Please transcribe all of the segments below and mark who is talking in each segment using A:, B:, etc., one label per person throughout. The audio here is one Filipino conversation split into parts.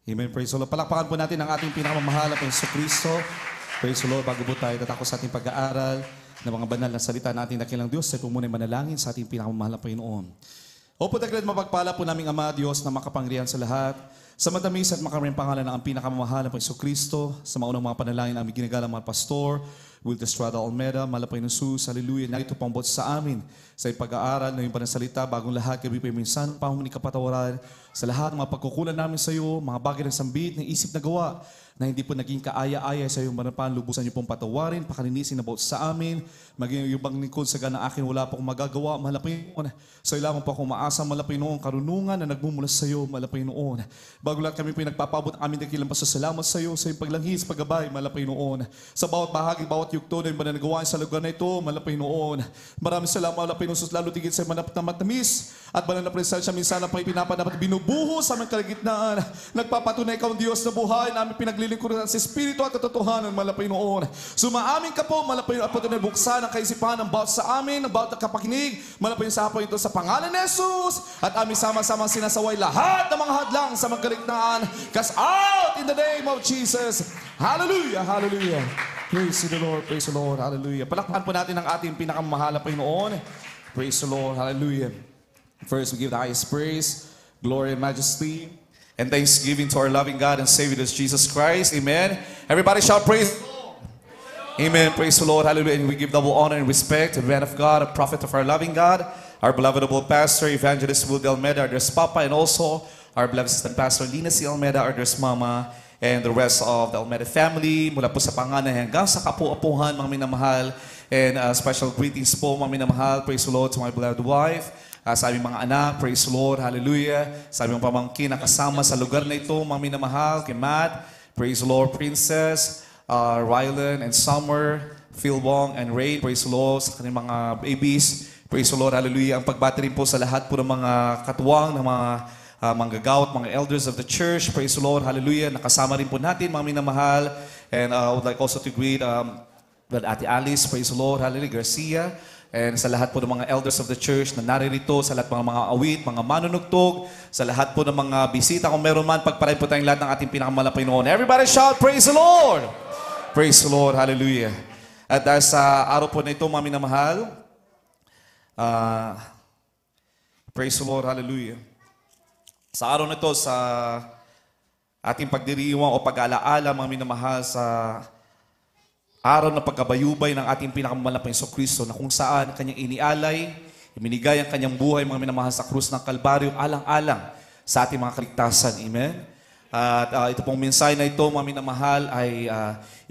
A: Amen. Praise the Lord. Palakpakan po natin ang ating pinakamamahal na Kristo. Praise the Lord. Bago po tayo tatako sa ating pag-aaral ng mga banal na salita ng ating dakilang Diyos, tayo po muna manalangin sa ating pinakamamahal na Panginoon. Opo, dakilat mapagpala po naming Ama, Diyos na makapangyarihan sa lahat, sa matamis at makaraming pangalan ng ang pinakamamahal na Kristo, sa maunang mga panalangin ng aming ginagalang mga pastor, Will Estrada Almeida, Malapay Jesus, hallelujah. Narito pang bot sa amin sa pag-aaral ng iyong panasalita. Bagong lahat, gabi po minsan, pahumuni kapatawaran sa lahat ng mga pagkukulan namin sa iyo, mga bagay ng sambit, ng isip na gawa, na hindi po naging kaaya-aya sa iyong manapan, lubusan niyo pong patawarin, pakalinisin na bot sa amin, maging yung bang lingkod sa ganang akin, wala po akong magagawa, malapay noon. So lamang po akong maasa, malapay noon, karunungan na nagmumula sa iyo, malapay noon. Bago lahat kami po nagpapabot ang aming dakilang pasasalamat sa iyo, sa iyong paglangis, paggabay, malapay noon. Sa bawat bahagi, bawat yugto na yung mananagawain sa lugar na ito, malapay noon. Maraming salamat, malapay noon, lalo tigit sa manap na matamis, at banal na presensya, minsan na pa'y pinapanapat, binubuho sa aming kalagitnaan. Nagpapatunay ikaw ang Diyos na buhay, namin pinaglilingkuran sa Espiritu at katotohanan, malapay noon. Sumaamin ka po, malapay noon, at patunay buksan ang kaisipan ng bawat sa amin, ng bawat kapakinig, malapay sa hapon ito sa pangalan ni Jesus, at aming sama-sama sinasaway lahat ng mga hadlang sa magkaligtaan. Cast out in the name of Jesus. Hallelujah, hallelujah. Praise the Lord, praise the Lord, hallelujah. Palakpakan po natin ang ating pinakamahal na Panginoon. Praise the Lord, hallelujah. First, we give the highest praise, glory, and majesty, and thanksgiving to our loving God and Savior, Jesus Christ. Amen. Everybody shout praise. Amen. Praise the Lord, hallelujah. And we give double honor and respect to the man of God, a prophet of our loving God, our beloved pastor, Evangelist Will Almeida, our dearest Papa, and also our beloved assistant pastor, Lina C. Almeida, our dearest Mama, and the rest of the Almeida family, mula po sa panganay hanggang sa kapu-apuhan, mga minamahal, and special greetings po, mga minamahal. Praise the Lord to my beloved wife, sa aming mga anak, praise the Lord, hallelujah. Sa aming pamangkin na kasama sa lugar na ito, mga minamahal, kay Matt, praise the Lord, Princess, Rylan and Summer, Phil Wong and Ray, praise the Lord, sa kanilang mga babies, praise the Lord, hallelujah. Ang pagbati rin po sa lahat po ng mga katuwang, ng mga manggagawat, mga elders of the church, praise the Lord, hallelujah. Nakasama rin po natin, mga minamahal. And I would like also to greet Ate Alice, praise the Lord, hallelujah, Garcia. And sa lahat po ng mga elders of the church na naririto, sa lahat ng mga awit, mga manunugtog, sa lahat po ng mga bisita, kung meron man, pagparain po tayong lahat ng ating pinakamalapay noon. Everybody shout, praise the Lord! Praise the Lord, hallelujah. At dahil sa araw po na ito, mga minamahal, praise the Lord, hallelujah. Sa araw na ito, sa ating pagdiriwang o pag-alaala, mga minamahal, sa araw na pagkabayubay ng ating pinakamalapay na Kristo, na kung saan kanyang inialay, iminigay ang kanyang buhay, mga minamahal, sa krus ng Kalbaryo, alang-alang sa ating mga kaligtasan. Amen? At ito pong mensahe na ito, mga minamahal, ay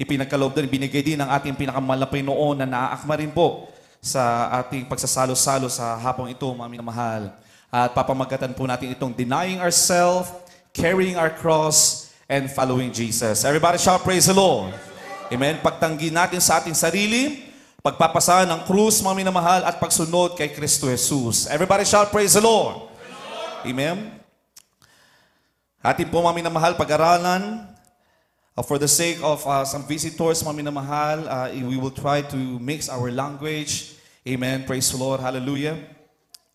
A: ipinagkaloob din, binigay din ng ating pinakamalapay noon na naaakma rin po sa ating pagsasalo-salo sa hapong ito, mga minamahal. At papamagatan po natin itong denying ourselves, carrying our cross, and following Jesus. Everybody shout, praise the Lord. Amen. Pagtanggi natin sa ating sarili, pagpapasahan ng krus, mga minamahal, at pagsunod kay Kristo Jesus. Everybody shout, praise the Lord. Amen. Ating po, mga minamahal, pag-aralan, for the sake of some visitors, mga minamahal, we will try to mix our language. Amen. Praise the Lord. Hallelujah.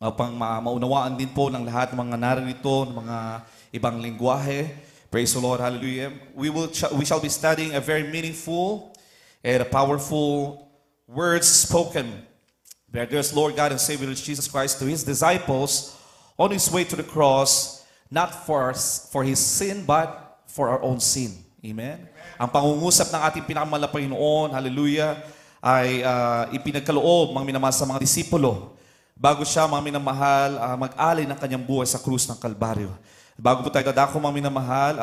A: Upang maunawaan din po ng lahat ng mga naririto, ng mga ibang lingwahe. Praise the Lord, hallelujah. We shall be studying a very meaningful and a powerful words spoken by our dear Lord God and Savior Jesus Christ to His disciples on His way to the cross, not for His sin, but for our own sin. Amen? Ang pangungusap ng ating pinakamalapay noon, hallelujah, ay ipinagkaloob, mga minamahal, sa mga disipulo, bago siya, mga minamahal, mag-alay ng kanyang buhay sa krus ng Kalbaryo. Bago po tayo dadako, mga minamahal,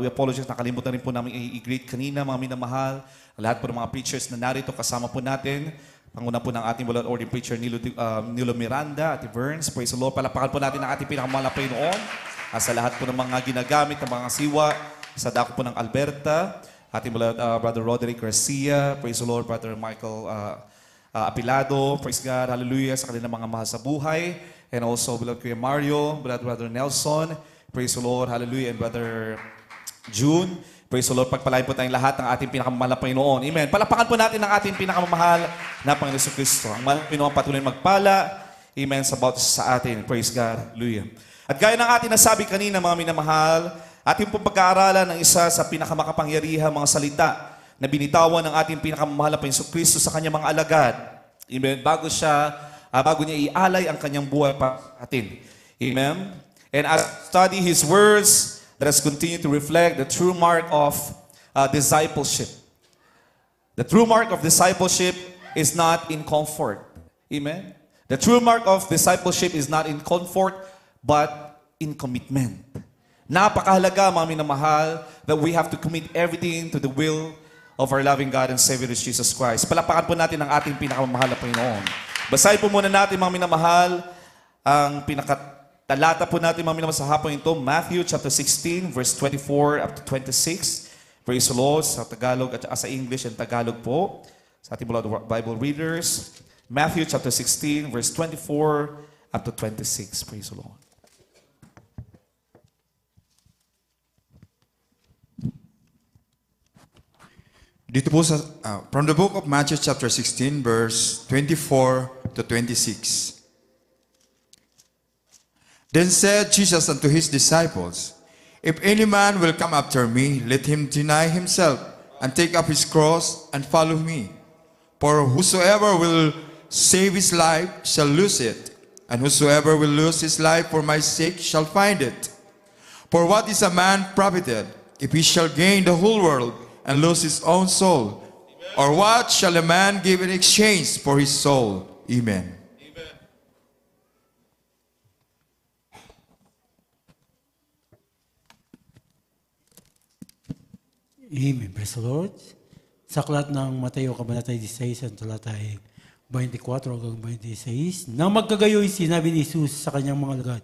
A: we apologize, nakalimutan rin po namin i-greet kanina, mga minamahal, lahat po ng mga preachers na narito, kasama po natin. Panguna po ng ating World Ordained Preacher, Nilo Miranda, Ate Burns, praise the Lord. Palapakan po natin ang ating pinakamalapay noon. Sa lahat po ng mga ginagamit, ng mga siwa, sa dako po ng Alberta, ating Brother Roderick Garcia, praise the Lord, Brother Michael Apilado, praise God, hallelujah, sa kanilang mga mahal sa buhay. And also, beloved Kuya Mario, Brother Nelson, praise the Lord, hallelujah, and Brother June, praise the Lord. Pagpalain po tayong lahat ng ating pinakamamahal na Panginoon. Amen. Palapakan po natin ang ating pinakamamahal na Panginoon Kristo. Ang Panginoon patuloy magpala. Amen. Sa bawat sa atin. Praise God. Hallelujah. At gaya ng ating nasabi kanina, mga minamahal, Ating pong pag-aaralan ng isa sa pinakamakapangyarihang mga salita na binitawan ng ating pinakamamahal na Jesucristo sa kanyang mga alagad. Amen. Bago niya ialay ang kanyang buhay para sa atin. Amen. And as we study His words, let us continue to reflect the true mark of discipleship. The true mark of discipleship is not in comfort. Amen. The true mark of discipleship is not in comfort, but in commitment. Napakahalaga, mga minamahal, that we have to commit everything to the will of our loving God and Savior Jesus Christ. Palapakan po natin ang ating pinakamamahal na Panginoon. Basahin po muna natin, mga minamahal, ang pinakatalata po natin, mga minamahal, sa hapon ito, Matthew chapter 16, verse 24 up to 26. Praise the Lord, sa Tagalog at sa English and Tagalog po. Sa ating mga Bible readers, Matthew chapter 16, verse 24 up to 26. Praise the Lord.
B: Dito po sa, from the book of Matthew chapter 16, verse 24 to 26. Then said Jesus unto his disciples, If any man will come after me, let him deny himself, and take up his cross, and follow me. For whosoever will save his life shall lose it, and whosoever will lose his life for my sake shall find it. For what is a man profited, if he shall gain the whole world, and lose his own soul? Or what shall a man give in exchange for his soul? Amen.
C: Amen. Praise the Lord. Sa aklat ng Mateo, Kabanata 16, ang talatay 24 hanggang 26, nang magkagayoy, sinabi ni Jesus sa kanyang mga alagad,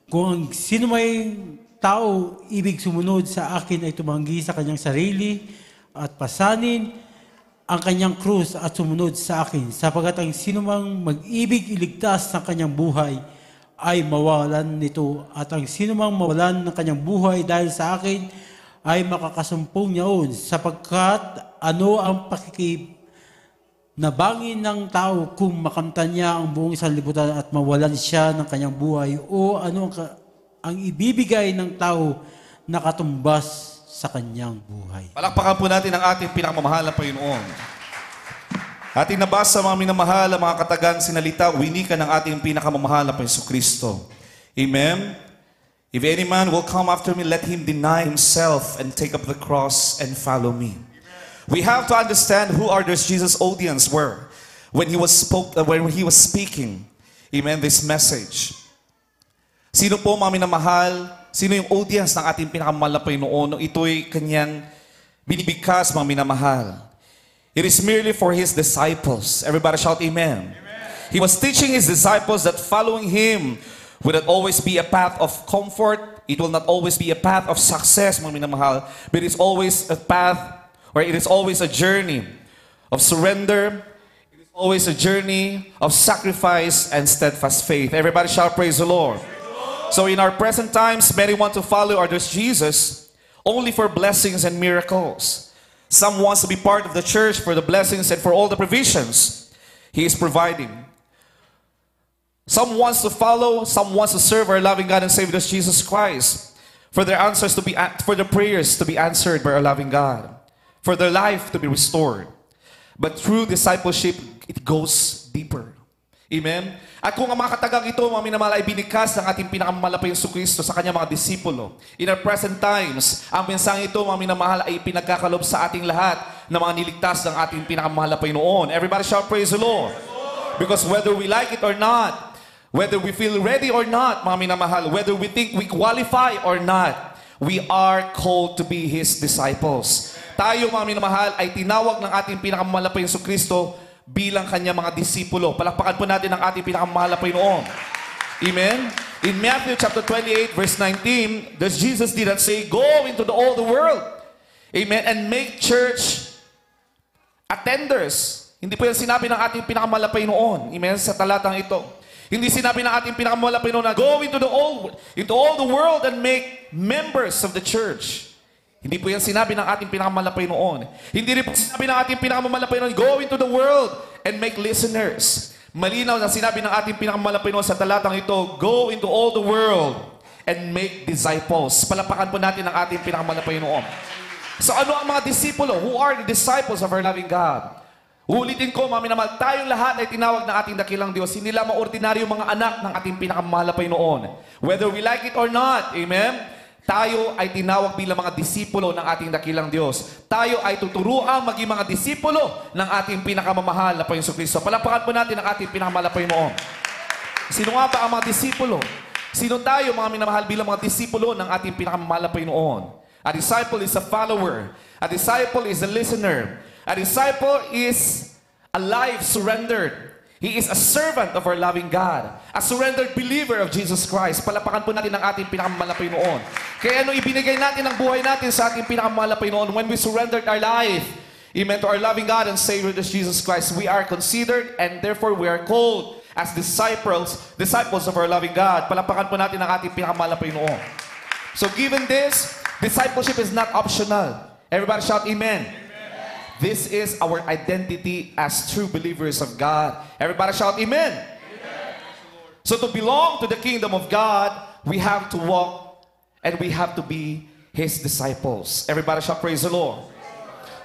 C: kung ang sino may tao ibig sumunod sa akin ay tumanggi sa kanyang sarili at pasanin ang kanyang krus at sumunod sa akin, sapagat ang sino mang mag-ibig iligtas ng kanyang buhay ay mawalan nito, at ang sino mang mawalan ng kanyang buhay dahil sa akin ay makakasumpong niyaon, sapagkat ano ang nabangin ng tao kung makamtan niya ang buong sanlibutan at mawalan siya ng kanyang buhay, o ano ang ibibigay ng tao na katumbas sa kanyang buhay.
A: Palakpakan po natin ang ating pinakamamahal na Panginoon. Ating nabasa, mga minamahal, ang mga katagang sinalita, winika ng ating pinakamamahal na Jesucristo. Amen? If any man will come after me, let him deny himself and take up the cross and follow me. We have to understand who our Jesus' audience were when he was speaking. Amen, this message. Sino po, mga minamahal, sino yung audience ng ating pinakamamahal na Panginoon nung ito'y kanyang binibigkas, mga minamahal? It is merely for His disciples. Everybody shout amen. He was teaching His disciples that following Him will not always be a path of comfort. It will not always be a path of success, mga minamahal. But it is always a path, or it is always a journey of surrender. It is always a journey of sacrifice and steadfast faith. Everybody shout praise the Lord. So in our present times, many want to follow our Jesus only for blessings and miracles. Some wants to be part of the church for the blessings and for all the provisions He is providing. Some wants to follow, some wants to serve our loving God and Savior Jesus Christ for their answers for their prayers to be answered by our loving God, for their life to be restored. But through discipleship, it goes deeper. Amen? At kung ang mga katagang ito, mga minamahal, ay binikas ng ating pinakamamahal na Jesucristo sa kanyang mga disipulo. In our present times, ang mensaheng ito, mga minamahal, ay pinagkakalob sa ating lahat ng mga niligtas ng ating pinakamamahal na Panginoon. Everybody shout praise the Lord. Because whether we like it or not, whether we feel ready or not, mga minamahal, whether we think we qualify or not, we are called to be His disciples. Tayo, mga minamahal, ay tinawag ng ating pinakamamahal na Jesucristo bilang kanya mga disipulo. Palakpakan po natin ang ating pinakamamahal na Panginoon. Amen? In Matthew chapter 28, verse 19, does Jesus did not say, go into all the world, amen, and make church attenders. Hindi po yan sinabi ng ating pinakamamahal na Panginoon. Amen? Sa talatang ito. Hindi sinabi ng ating pinakamamahal na Panginoon na go into all the world and make members of the church. Hindi po yan sinabi ng ating pinakamamahal na Panginoon. Hindi rin po sinabi ng ating pinakamamahal na Panginoon, go into the world and make listeners. Malinaw na sinabi ng ating pinakamamahal na Panginoon sa talatang ito, go into all the world and make disciples. Palapakan po natin ang ating pinakamalapay na Panginoon. So ano ang mga disipulo? Who are the disciples of our loving God? Ulitin ko, mga minamahal, tayong lahat ay tinawag ng ating dakilang Diyos. Hindi lamang ordinaryong mga anak ng ating pinakamahal na Panginoon. Whether we like it or not, amen? Tayo ay tinawag bilang mga disipulo ng ating dakilang Diyos. Tayo ay tuturuan maging mga disipulo ng ating pinakamamahal na Panginoon Kristo. Palapakan po natin ang ating pinakamahal na Panginoon. Sino nga ba ang mga disipulo? Sino tayo, mga minamahal, bilang mga disipulo ng ating pinakamamahal na Panginoon? A disciple is a follower. A disciple is a listener. A disciple is a life surrendered. He is a servant of our loving God. A surrendered believer of Jesus Christ. Palapakan po natin ang ating pinakamahal na Panginoon. Kaya ano ibinigay natin ang buhay natin sa ating pinakamahal na Panginoon when we surrendered our life, amen, to our loving God and Savior Jesus Christ, we are considered and therefore we are called as disciples of our loving God. Palapakan po natin ang ating pinakamahal na Panginoon. So given this, discipleship is not optional. Everybody shout amen. This is our identity as true believers of God. Everybody shout amen. So to belong to the kingdom of God, we have to walk and we have to be His disciples. Everybody shout praise the Lord.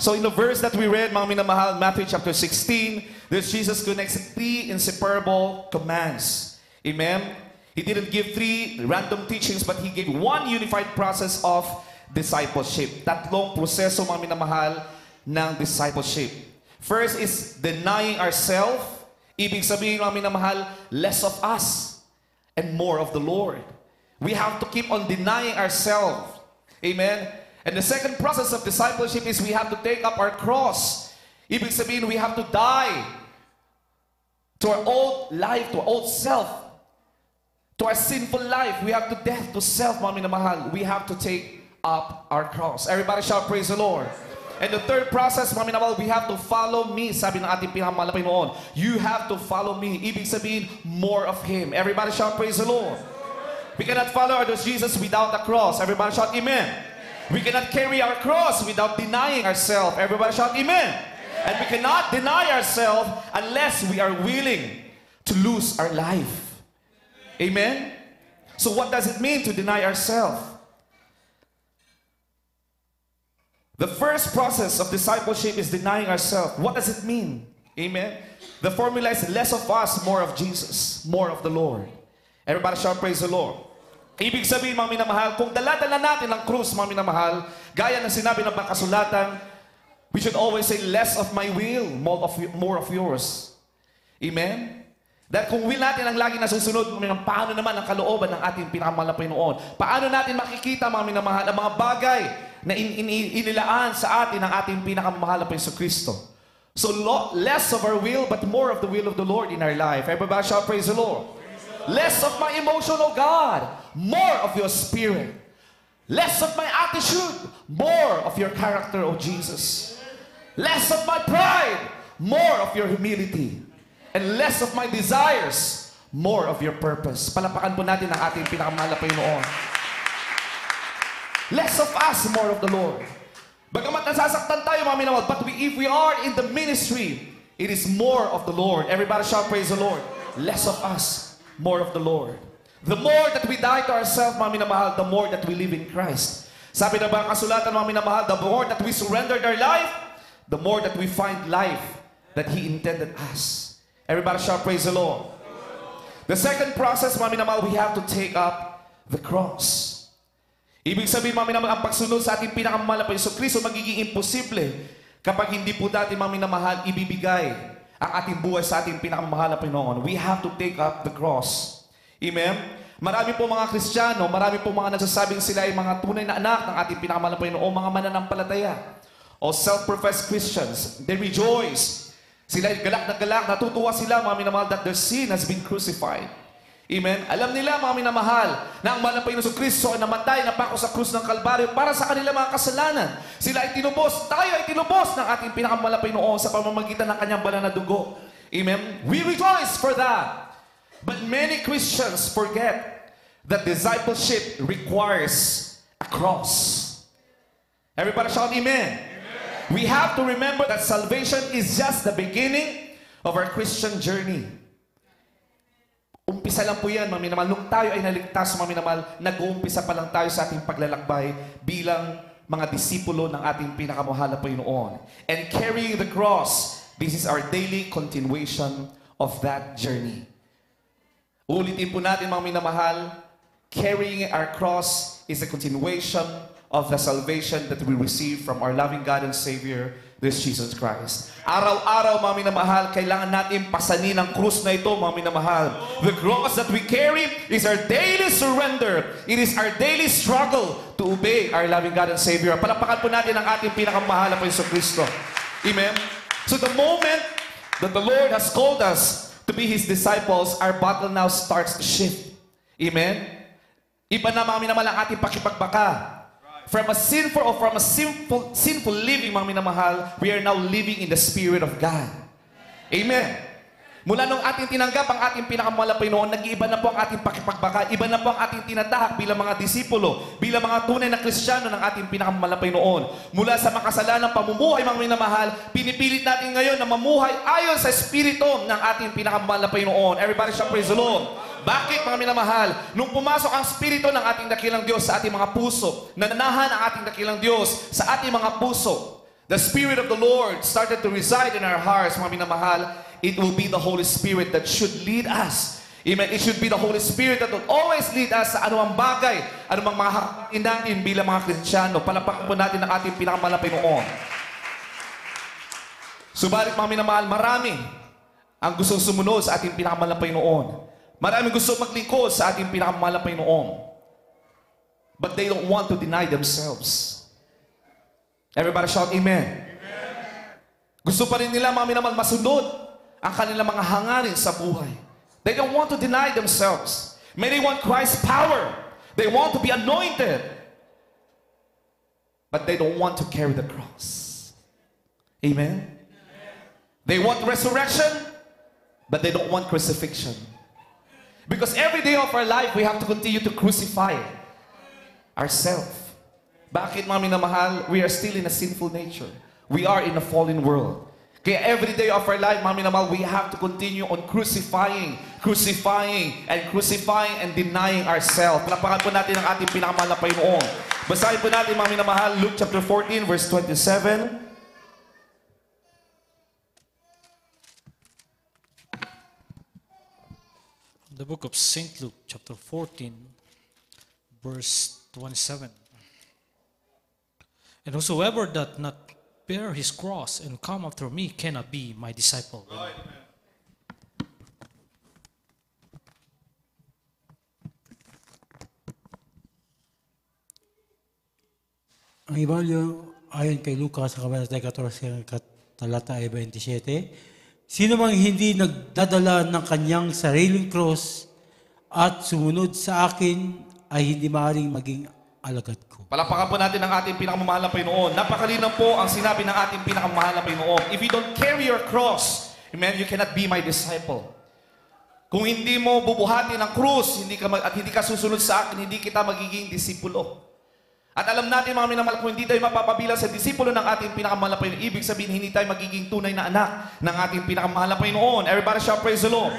A: So in the verse that we read, mga minamahal, Matthew chapter 16, there's Jesus connects 3 inseparable commands. Amen? He didn't give 3 random teachings, but He gave one unified process of discipleship. Tatlong proseso, mga minamahal, ng discipleship. First is denying ourselves. Ibig sabihin, mga minamahal, less of us and more of the Lord. We have to keep on denying ourselves. Amen? And the second process of discipleship is we have to take up our cross. Ibig sabihin, we have to die to our old life, to our old self, to our sinful life. We have to death to self, mga minamahal. We have to take up our cross. Everybody shout, praise the Lord. And the third process, mga minamahal, we have to follow me. Sabi ng ating pinakamahal na Panginoon, you have to follow me. Ibig sabihin, more of Him. Everybody shout, praise the Lord. We cannot follow our Lord Jesus without the cross. Everybody shout, amen. We cannot carry our cross without denying ourselves. Everybody shout, amen. And we cannot deny ourselves unless we are willing to lose our life. Amen? So what does it mean to deny ourselves? The first process of discipleship is denying ourselves. What does it mean? Amen? The formula is less of us, more of Jesus, more of the Lord. Everybody shout, praise the Lord. Ibig sabihin, mga minamahal, kung dala-dala natin ang krus, mga minamahal, gaya ng sinabi ng kasulatan, we should always say, less of my will, more of yours. Amen? Dahil kung will natin ang lagi nasusunod, paano naman ang kalooban ng ating pinakamahal na Panginoon? Paano natin makikita, mga minamahal, ang mga bagay na inilaan sa atin ng ating pinakamahal na Panginoon Kristo? So less of our will, but more of the will of the Lord in our life. Everybody shout, praise the Lord. Less of my emotion, oh God, more of your spirit. Less of my attitude, more of your character, oh Jesus. Less of my pride, more of your humility. And less of my desires, more of your purpose. Palapakan po natin ang ating pinakamahal na Panginoon. Less of us, more of the Lord. Bagamat nasasaktan tayo, mga minamahal, but if we are in the ministry, it is more of the Lord. Everybody shout, praise the Lord. Less of us, more of the Lord. The more that we die to ourselves, mga minamahal, the more that we live in Christ. Sabi na ba ang kasulatan, mga minamahal, the more that we surrendered our life, the more that we find life that He intended us. Everybody shout, praise the Lord. The second process, mga minamahal, we have to take up the cross. Ibig sabihin, mga minamahal, ang pagsunod sa ating pinakamahal na Panginoon Kristo magiging imposible kapag hindi po natin, mga minamahal, ibibigay ang ating buhay sa ating pinakamahal na Panginoon. We have to take up the cross. Amen? Marami po mga Kristiyano, marami po mga nagsasabing sila ay mga tunay na anak ng ating pinakamahal na Panginoon o mga mananampalataya o self-professed Christians. They rejoice. Sila ay galak na galak, natutuwa sila, mga minamahal, that their sin has been crucified. Amen? Alam nila, mga minamahal, na ang mahal na Panginoon Kristo ay namatay na pako sa krus ng Kalbaryo para sa kanila mga kasalanan. Sila ay tinubos, tayo ay tinubos ng ating pinakamahal na Panginoon sa pamamagitan ng kanyang banal na dugo. Amen? We rejoice for that. But many Christians forget that discipleship requires a cross. Everybody shout amen. We have to remember that salvation is just the beginning of our Christian journey. Umpisa lang po yan, mga minamahal. Nung tayo ay naligtas, mga minamahal, nag-uumpisa pa lang tayo sa ating paglalakbay bilang mga disipulo ng ating pinakamahal na Panginoon. And carrying the cross, this is our daily continuation of that journey. Ulitin po natin, mga minamahal, carrying our cross is a continuation of the salvation that we receive from our loving God and Savior, this Jesus Christ. Araw-araw, mga minamahal, kailangan natin pasanin ang krus na ito, mga minamahal. The cross that we carry is our daily surrender. It is our daily struggle to obey our loving God and Savior. Palapakan po natin ang ating pinakamahal na Jesucristo. Amen? So the moment that the Lord has called us to be His disciples, our battle now starts to shift. Amen? Iba na, mga minamahal, ang ating pakipagbaka. From a sinful living, mga minamahal, we are now living in the Spirit of God. Amen. Mula nung ating tinanggap ang ating pinakamahal na Panginoon, nag-iiba na po ang ating pakipagbaka, iba na po ang ating tinatahak bilang mga disipulo, bilang mga tunay na Kristiyano ng ating pinakamahal na Panginoon. Mula sa makasalanang pamumuhay, mga minamahal, pinipilit natin ngayon na mamuhay ayon sa Espiritu ng ating pinakamahal na Panginoon. Everybody shout praise the Lord. Bakit, mga minamahal? Nung pumasok ang Espiritu ng ating dakilang Diyos sa ating mga puso, nananahan ang ating dakilang Diyos sa ating mga puso, the Spirit of the Lord started to reside in our hearts, mga minamahal. It will be the Holy Spirit that should lead us. Amen. It should be the Holy Spirit that will always lead us sa anumang bagay, anumang mga hakain natin bilang mga Kristiyano. Palapakan po natin ang ating pinakamahal na Panginoon. Subalit, mga minamahal, marami ang gustong sumunod sa ating pinakamahal na Panginoon. Maraming gusto maglingkod sa ating pinakamahal na Panginoon. But they don't want to deny themselves. Everybody shout amen. Amen. Gusto pa rin nila, mga minamahal, masunod ang kanilang mga hangarin sa buhay. They don't want to deny themselves. Many want Christ's power. They want to be anointed. But they don't want to carry the cross. Amen. They want resurrection, but they don't want crucifixion. Because every day of our life, we have to continue to crucify ourselves. Bakit, mga minamahal? We are still in a sinful nature. We are in a fallen world. Kaya every day of our life, mga minamahal, we have to continue on crucifying and denying ourselves. Palapakan po natin ang ating pinakamahal na Panginoon. Basahin po natin, mga minamahal, Luke chapter 14, verse 27.
D: The book of St. Luke, chapter 14, verse 27. And whosoever doth not bear his cross and come after me cannot be my disciple. Right.
C: Ang Evangelyo ayon kay Lucas sa kabanata 14, talata 27, sino mang hindi nagdadala ng kanyang sariling cross at sumunod sa akin ay hindi maaaring maging alagad ko.
A: Palapakan po natin ang ating pinakamamahal na Panginoon. Napakalinaw po ang sinabi ng ating pinakamamahal na Panginoon. If you don't carry your cross, amen, you cannot be my disciple. Kung hindi mo bubuhatin ang krus at hindi ka susunod sa akin, hindi kita magiging disipulo. At alam natin, mga minamahal, kung hindi tayo mapapabilang sa disipulo ng ating pinakamahal na Panginoon, ibig sabihin, hindi tayo magiging tunay na anak ng ating pinakamahal na Panginoon. Everybody shout praise the Lord.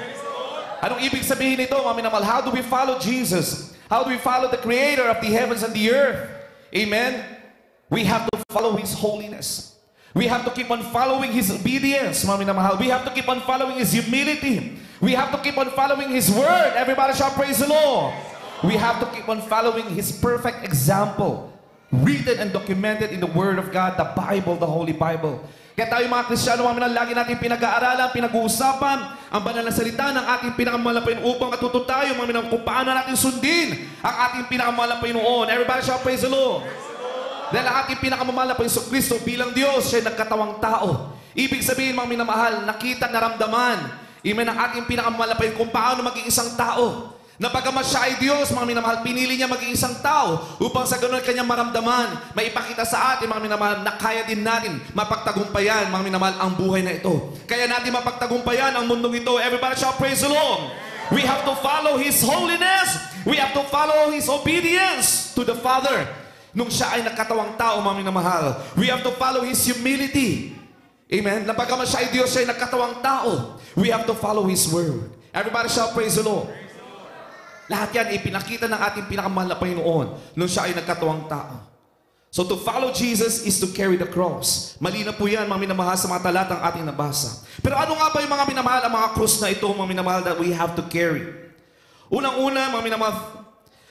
A: Anong ibig sabihin nito, mga minamahal? How do we follow Jesus? How do we follow the Creator of the heavens and the earth? Amen? We have to follow His holiness. We have to keep on following His obedience, mga minamahal. We have to keep on following His humility. We have to keep on following His word. Everybody shout praise the Lord. We have to keep on following His perfect example, written and documented in the Word of God, the Bible, the Holy Bible. Kaya tayo, mga Kristiyano, mga minamahal, lagi natin pinag-aaralan, pinag-uusapan ang banal na salita ng ating pinakamahal na Panginoon upang matuto tayo, mga minamahal, kung paano natin sundin ang ating pinakamahal na Panginoon. Everybody shout praise the Lord. Dahil ang ating pinakamamahal na Panginoon Kristo bilang Diyos, siya nagkatawang tao. Ibig sabihin, mga minamahal, nakita, naramdaman, amen, ang ating pinakamamahal na Panginoon kung paano maging isang tao. Na bagamat siya ay Diyos, mga minamahal, pinili niya maging isang tao upang sa ganun kanyang maramdaman, maipakita sa atin, mga minamahal, na kaya din natin mapagtagumpayan, mga minamahal, ang buhay na ito. Kaya natin mapagtagumpayan ang mundong ito. Everybody shall praise the Lord. We have to follow His holiness. We have to follow His obedience to the Father. Nung siya ay nakatawang tao, mga minamahal, we have to follow His humility. Amen? Na bagamat siya ay Diyos, siya ay nakatawang tao, we have to follow His word. Everybody shall praise the Lord. Lahat yan ipinakita ng ating pinakamahal na Panginoon nung siya ay nagkatuwang tao. So to follow Jesus is to carry the cross. Mali na po yan, mga minamahal, sa mga talatang ating nabasa. Pero ano nga ba yung mga minamahal, ang mga cross na ito, mga minamahal, that we have to carry? Unang-una, mga minamahal,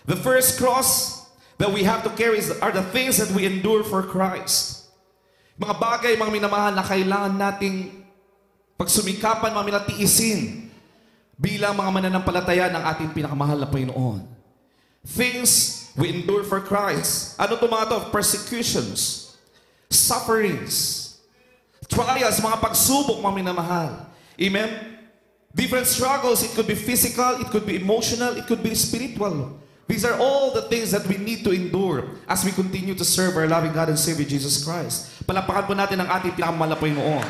A: the first cross that we have to carry are the things that we endure for Christ. Mga bagay, mga minamahal, na kailangan nating pagsumikapan, mga minatiisin bilang mga mananampalataya ng ating pinakamahal na Panginoon. Things we endure for Christ. Ano ito mga ito? Persecutions, sufferings, trials, mga pagsubok, mga minamahal. Amen? Different struggles. It could be physical, it could be emotional, it could be spiritual. These are all the things that we need to endure as we continue to serve our loving God and Savior Jesus Christ. Palapakan po natin ang ating pinakamahal na Panginoon.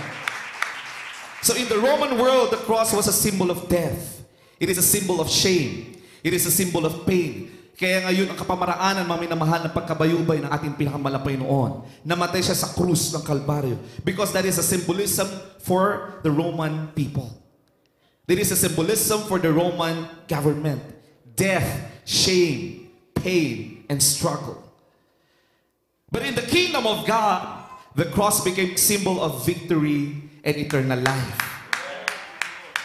A: So in the Roman world, the cross was a symbol of death. It is a symbol of shame. It is a symbol of pain. Kaya ngayon ang kapamaraanan, mga minamahal, ng pagkabayubay ng ating pinakamahal na Panginoon. Namatay siya sa krus ng Kalbaryo. Because that is a symbolism for the Roman people. That is a symbolism for the Roman government. Death, shame, pain, and struggle. But in the kingdom of God, the cross became symbol of victory and eternal life.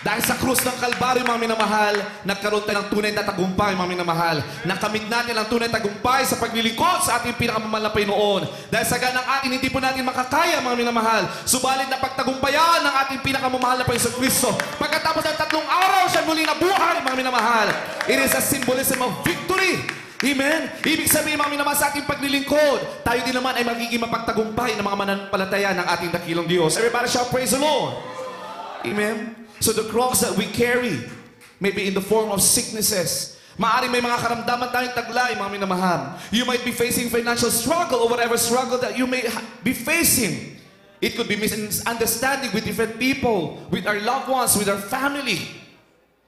A: Dahil sa krus ng Kalbaryo, mga minamahal, nagkaroon tayo ng tunay na tagumpay, mga minamahal. Nakamit natin ang tunay na tagumpay sa paglilingkod sa ating pinakamamahal na Panginoon. Dahil sa ganang atin, hindi po natin makakaya, mga minamahal. Subalit na pagtagumpayan ng ating pinakamamahal na Panginoon Kristo. Pagkatapos ng 3 araw, siya muli nabuhay, mga minamahal. It is a symbolism of victory. Amen? Ibig sabihin, mga minamahal, sa ating paglilingkod, tayo din naman ay magiging mapagtagumpay ng mga mananampalataya ng ating dakilang Diyos. Everybody shout, praise the Lord. Amen? So the cross that we carry may be in the form of sicknesses. Maaring may mga karamdaman tayong taglay, mga minamahal. You might be facing financial struggle or whatever struggle that you may be facing. It could be misunderstanding with different people, with our loved ones, with our family.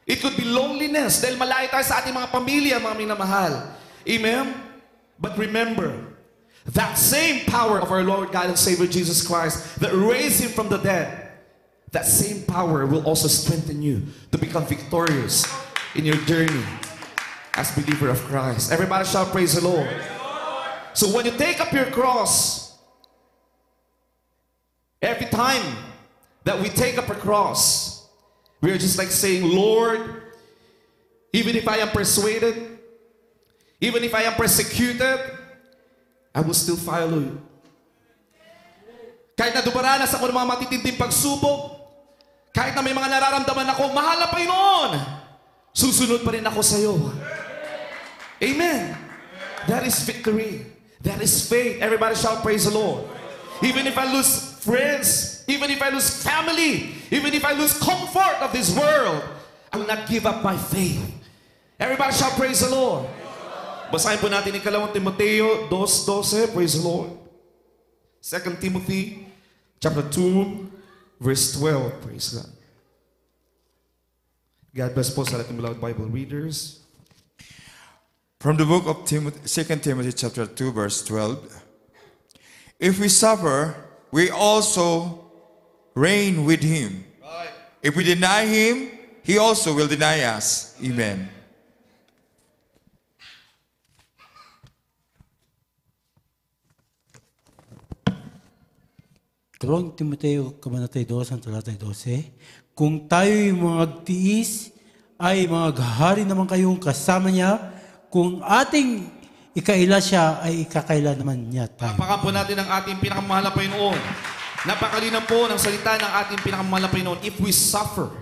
A: It could be loneliness dahil malayo tayo sa ating mga pamilya, mga minamahal. Amen? But remember, that same power of our Lord God and Savior Jesus Christ that raised Him from the dead, that same power will also strengthen you to become victorious in your journey as believer of Christ. Everybody shout, praise the Lord. So when you take up your cross, every time that we take up a cross, we are just like saying, Lord, even if I am persuaded, even if I am persecuted, I will still follow you. Kahit na dumaranas ako ng mga matitinding pagsubok, kahit na may mga nararamdaman ako, mahal na Panginoon, susunod pa rin ako sa iyo. Amen. That is victory. That is faith. Everybody shout, praise the Lord. Even if I lose friends, even if I lose family, even if I lose comfort of this world, I will not give up my faith. Everybody shout, praise the Lord. Basahin po natin 2 Timoteo 2:12. Praise the Lord. 2 Timothy chapter 2, verse 12. Praise God. God bless po sa ating beloved Bible readers.
B: From the book of 2 Timothy chapter 2 verse 12. If we suffer, we also reign with him. If we deny him, he also will deny us. Amen.
C: Kalawang Timoteo, Kabanatay 2, ang talatay 12. Kung tayo'y magtiis, ay maghahari naman kayong kasama niya. Kung ating ikaila siya, ay ikakaila naman niya tayo.
A: Papakan po natin ang ating pinakamahal na Panginoon. Napakalinaw po ng salita ng ating pinakamahal na Panginoon. If we suffer,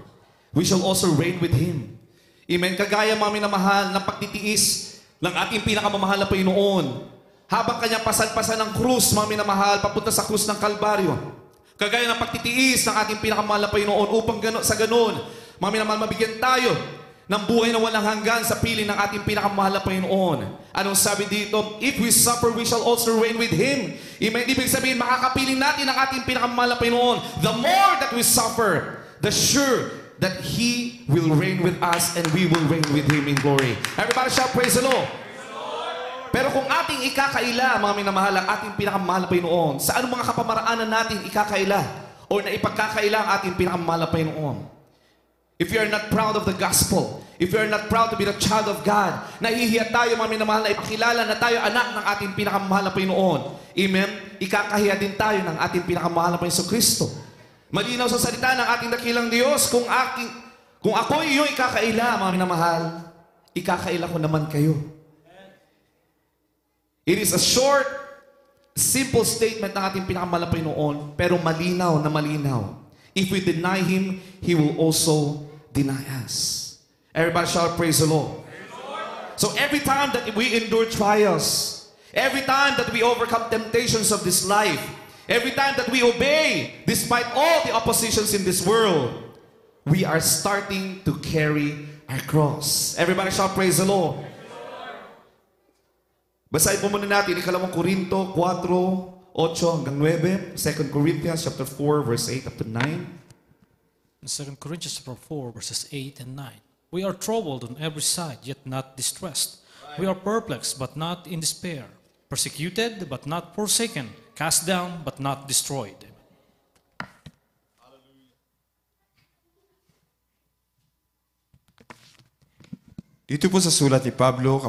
A: we shall also reign with Him. Amen. Kagaya mga minamahal ng pagtitiis ng ating pinakamamahal na Panginoon. Habang kanyang pasan-pasan ng krus, mga minamahal, papunta sa krus ng Kalbaryo. Kagaya ng pagtitiis ng ating pinakamahal na Panginoon upang sa ganun, mga minamahal, mabigyan tayo ng buhay na walang hanggan sa piling ng ating pinakamahal na Panginoon. Anong sabi dito? If we suffer, we shall also reign with Him. Ibig sabihin, makakapiling natin ang ating pinakamahal na Panginoon. The more that we suffer, the sure that He will reign with us and we will reign with Him in glory. Everybody shout, praise the Lord. Pero kung ating ikakaila, mga minamahal, ang ating pinakamahal na Panginoon, sa anong mga kapamaraanan natin ikakaila o na ipagkakaila ang ating pinakamahal na Panginoon? If you are not proud of the gospel, if you are not proud to be the child of God, nahihiya tayo, mga minamahal, na ipakilala na tayo anak ng ating pinakamahal na Panginoon. Amen? Ikakahiya din tayo ng ating pinakamahal na Panginoon Kristo. Malinaw sa salita ng ating dakilang Diyos, kung ako iyong ikakaila, mga minamahal, ikakaila ko naman kayo. It is a short, simple statement ng ating pinakamahal na Panginoon, pero malinaw na malinaw. If we deny Him, He will also deny us. Everybody shout, praise the Lord. So every time that we endure trials, every time that we overcome temptations of this life, every time that we obey, despite all the oppositions in this world, we are starting to carry our cross. Everybody shout, praise the Lord. Basahin po muna natin, ikalawang Korinto 4, 8 hanggang 9, 2 Corinthians chapter 4, verse 8 up to 9.
D: In 2 Corinthians chapter 4, verses 8 and 9. We are troubled on every side, yet not distressed. We are perplexed, but not in despair. Persecuted, but not forsaken. Cast down, but not destroyed.
B: Dito po sa sulat ni Pablo,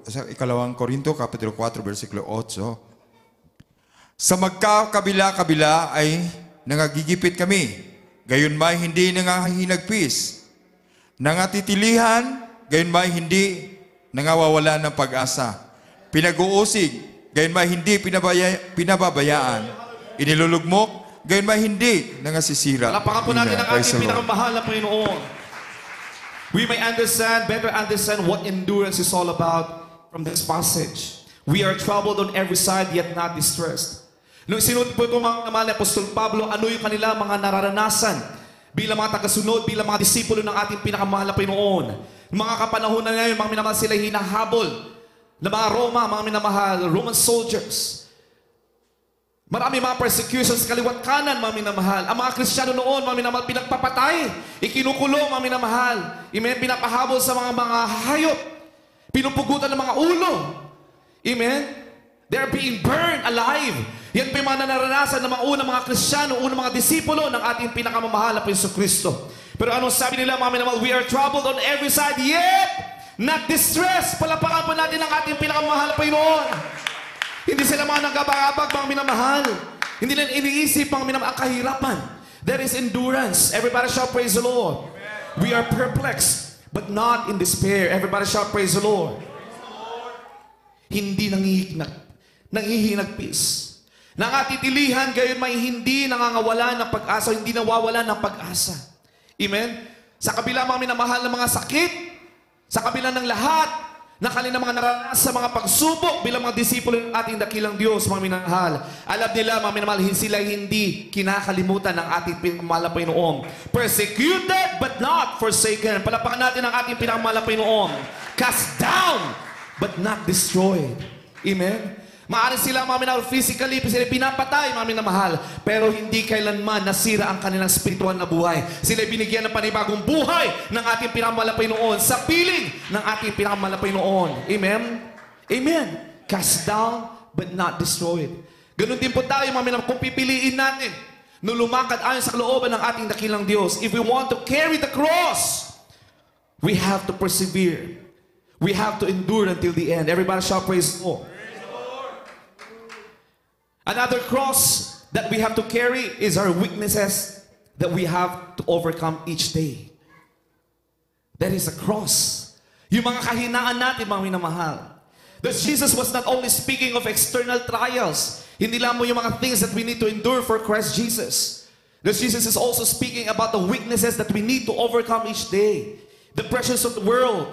B: sa ikalawang Korinto, kapitulo 4, versikulo 8, sa magkakabila-kabila ay nangagigipit kami, gayon may hindi nangahinagpis, nangatitilihan, gayon may hindi nangawawala ng pag-asa, pinag-uusig, gayon may hindi pinababayaan, inilulugmok, gayon may hindi nangasisira.
A: Palapakan po natin ang
B: Praise
A: ating
B: the Lord.
A: pinakamahal na Panginoon. We may better understand what endurance is all about from this passage. We are troubled on every side, yet not distressed. Nung sinulat po ito mga naman ni Apostol Pablo, ano yung kanila mga nararanasan bilang mga tagasunod, bilang mga disipulo ng ating pinakamahal na Panginoon. Mga kapanahon na ngayon, mga minamahal sila hinahabol na mga mga minamahal, Roman soldiers. Marami mga persecutions, kaliwat kanan, mga minamahal. Ang mga Kristiyano noon, mga minamahal, pinagpapatay, ikinukulong, mga minamahal. Amen, pinapahabol sa mga hayop, pinupugutan ng mga ulo. Amen? They're being burned alive. Yan pa yung mga naranasan ng mga unang mga Kristiyano, unang mga disipulo ng ating pinakamamahal na Jesucristo. Pero anong sabi nila, mga minamahal? We are troubled on every side, yet not distressed. Palapakan po natin ang ating pinakamamahal na Panginoon. Hindi sila mga nagabagabag, mga minamahal. Hindi nila iniisip, mga minamahal, ang kahirapan. There is endurance. Everybody shout, praise the Lord. We are perplexed, but not in despair. Everybody shout, praise the Lord. Hindi nangihinagpis. Nangatitilihan, gayon may hindi nangangawala ng pag-asa, hindi nawawala ng pag-asa. Amen? Sa kabila mga minamahal ng mga sakit, sa kabila ng lahat, na kanilang mga naranasan sa mga pagsubok bilang mga disipulo ng ating dakilang Diyos, mga minamahal. Alam nila, mga minamahal, sila hindi kinakalimutan ng ating pinakamahal na Panginoon. Persecuted but not forsaken. Palapakan natin ang ating pinakamahal na Panginoon. Cast down but not destroyed. Amen? Maaari sila, mga minamahal, physically, sila pinapatay, mga minamahal, pero hindi kailanman nasira ang kanilang spiritual na buhay. Sila binigyan ng panibagong buhay ng ating pinakamahal na Panginoon sa piling ng ating pinakamahal na Panginoon. Amen? Amen. Cast down, but not destroyed. Ganun din po tayo, mga minamahal, kung pipiliin natin no lumakad ayon sa kalooban ng ating dakilang Diyos. If we want to carry the cross, we have to persevere. We have to endure until the end. Everybody shout, praise the Lord. Another cross that we have to carry is our weaknesses that we have to overcome each day. That is a cross. Yung mga kahinaan natin, mga minamahal. That Jesus was not only speaking of external trials, hindi lang mo yung mga things that we need to endure for Christ Jesus. That Jesus is also speaking about the weaknesses that we need to overcome each day. The pressures of the world.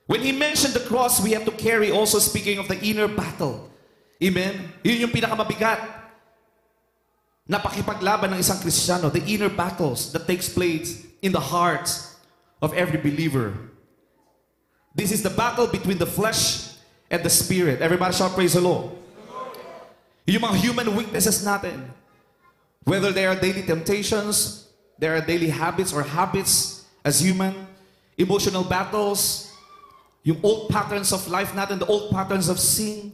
A: When He mentioned the cross we have to carry, also speaking of the inner battle. Amen? Yun yung pinakamabigat na pakipaglaban ng isang Kristiyano. The inner battles that takes place in the hearts of every believer. This is the battle between the flesh and the spirit. Everybody shout, praise the Lord. Yung mga human weaknesses natin. Whether they are daily temptations, there are daily habits or habits as human, emotional battles, yung old patterns of life natin, the old patterns of sin,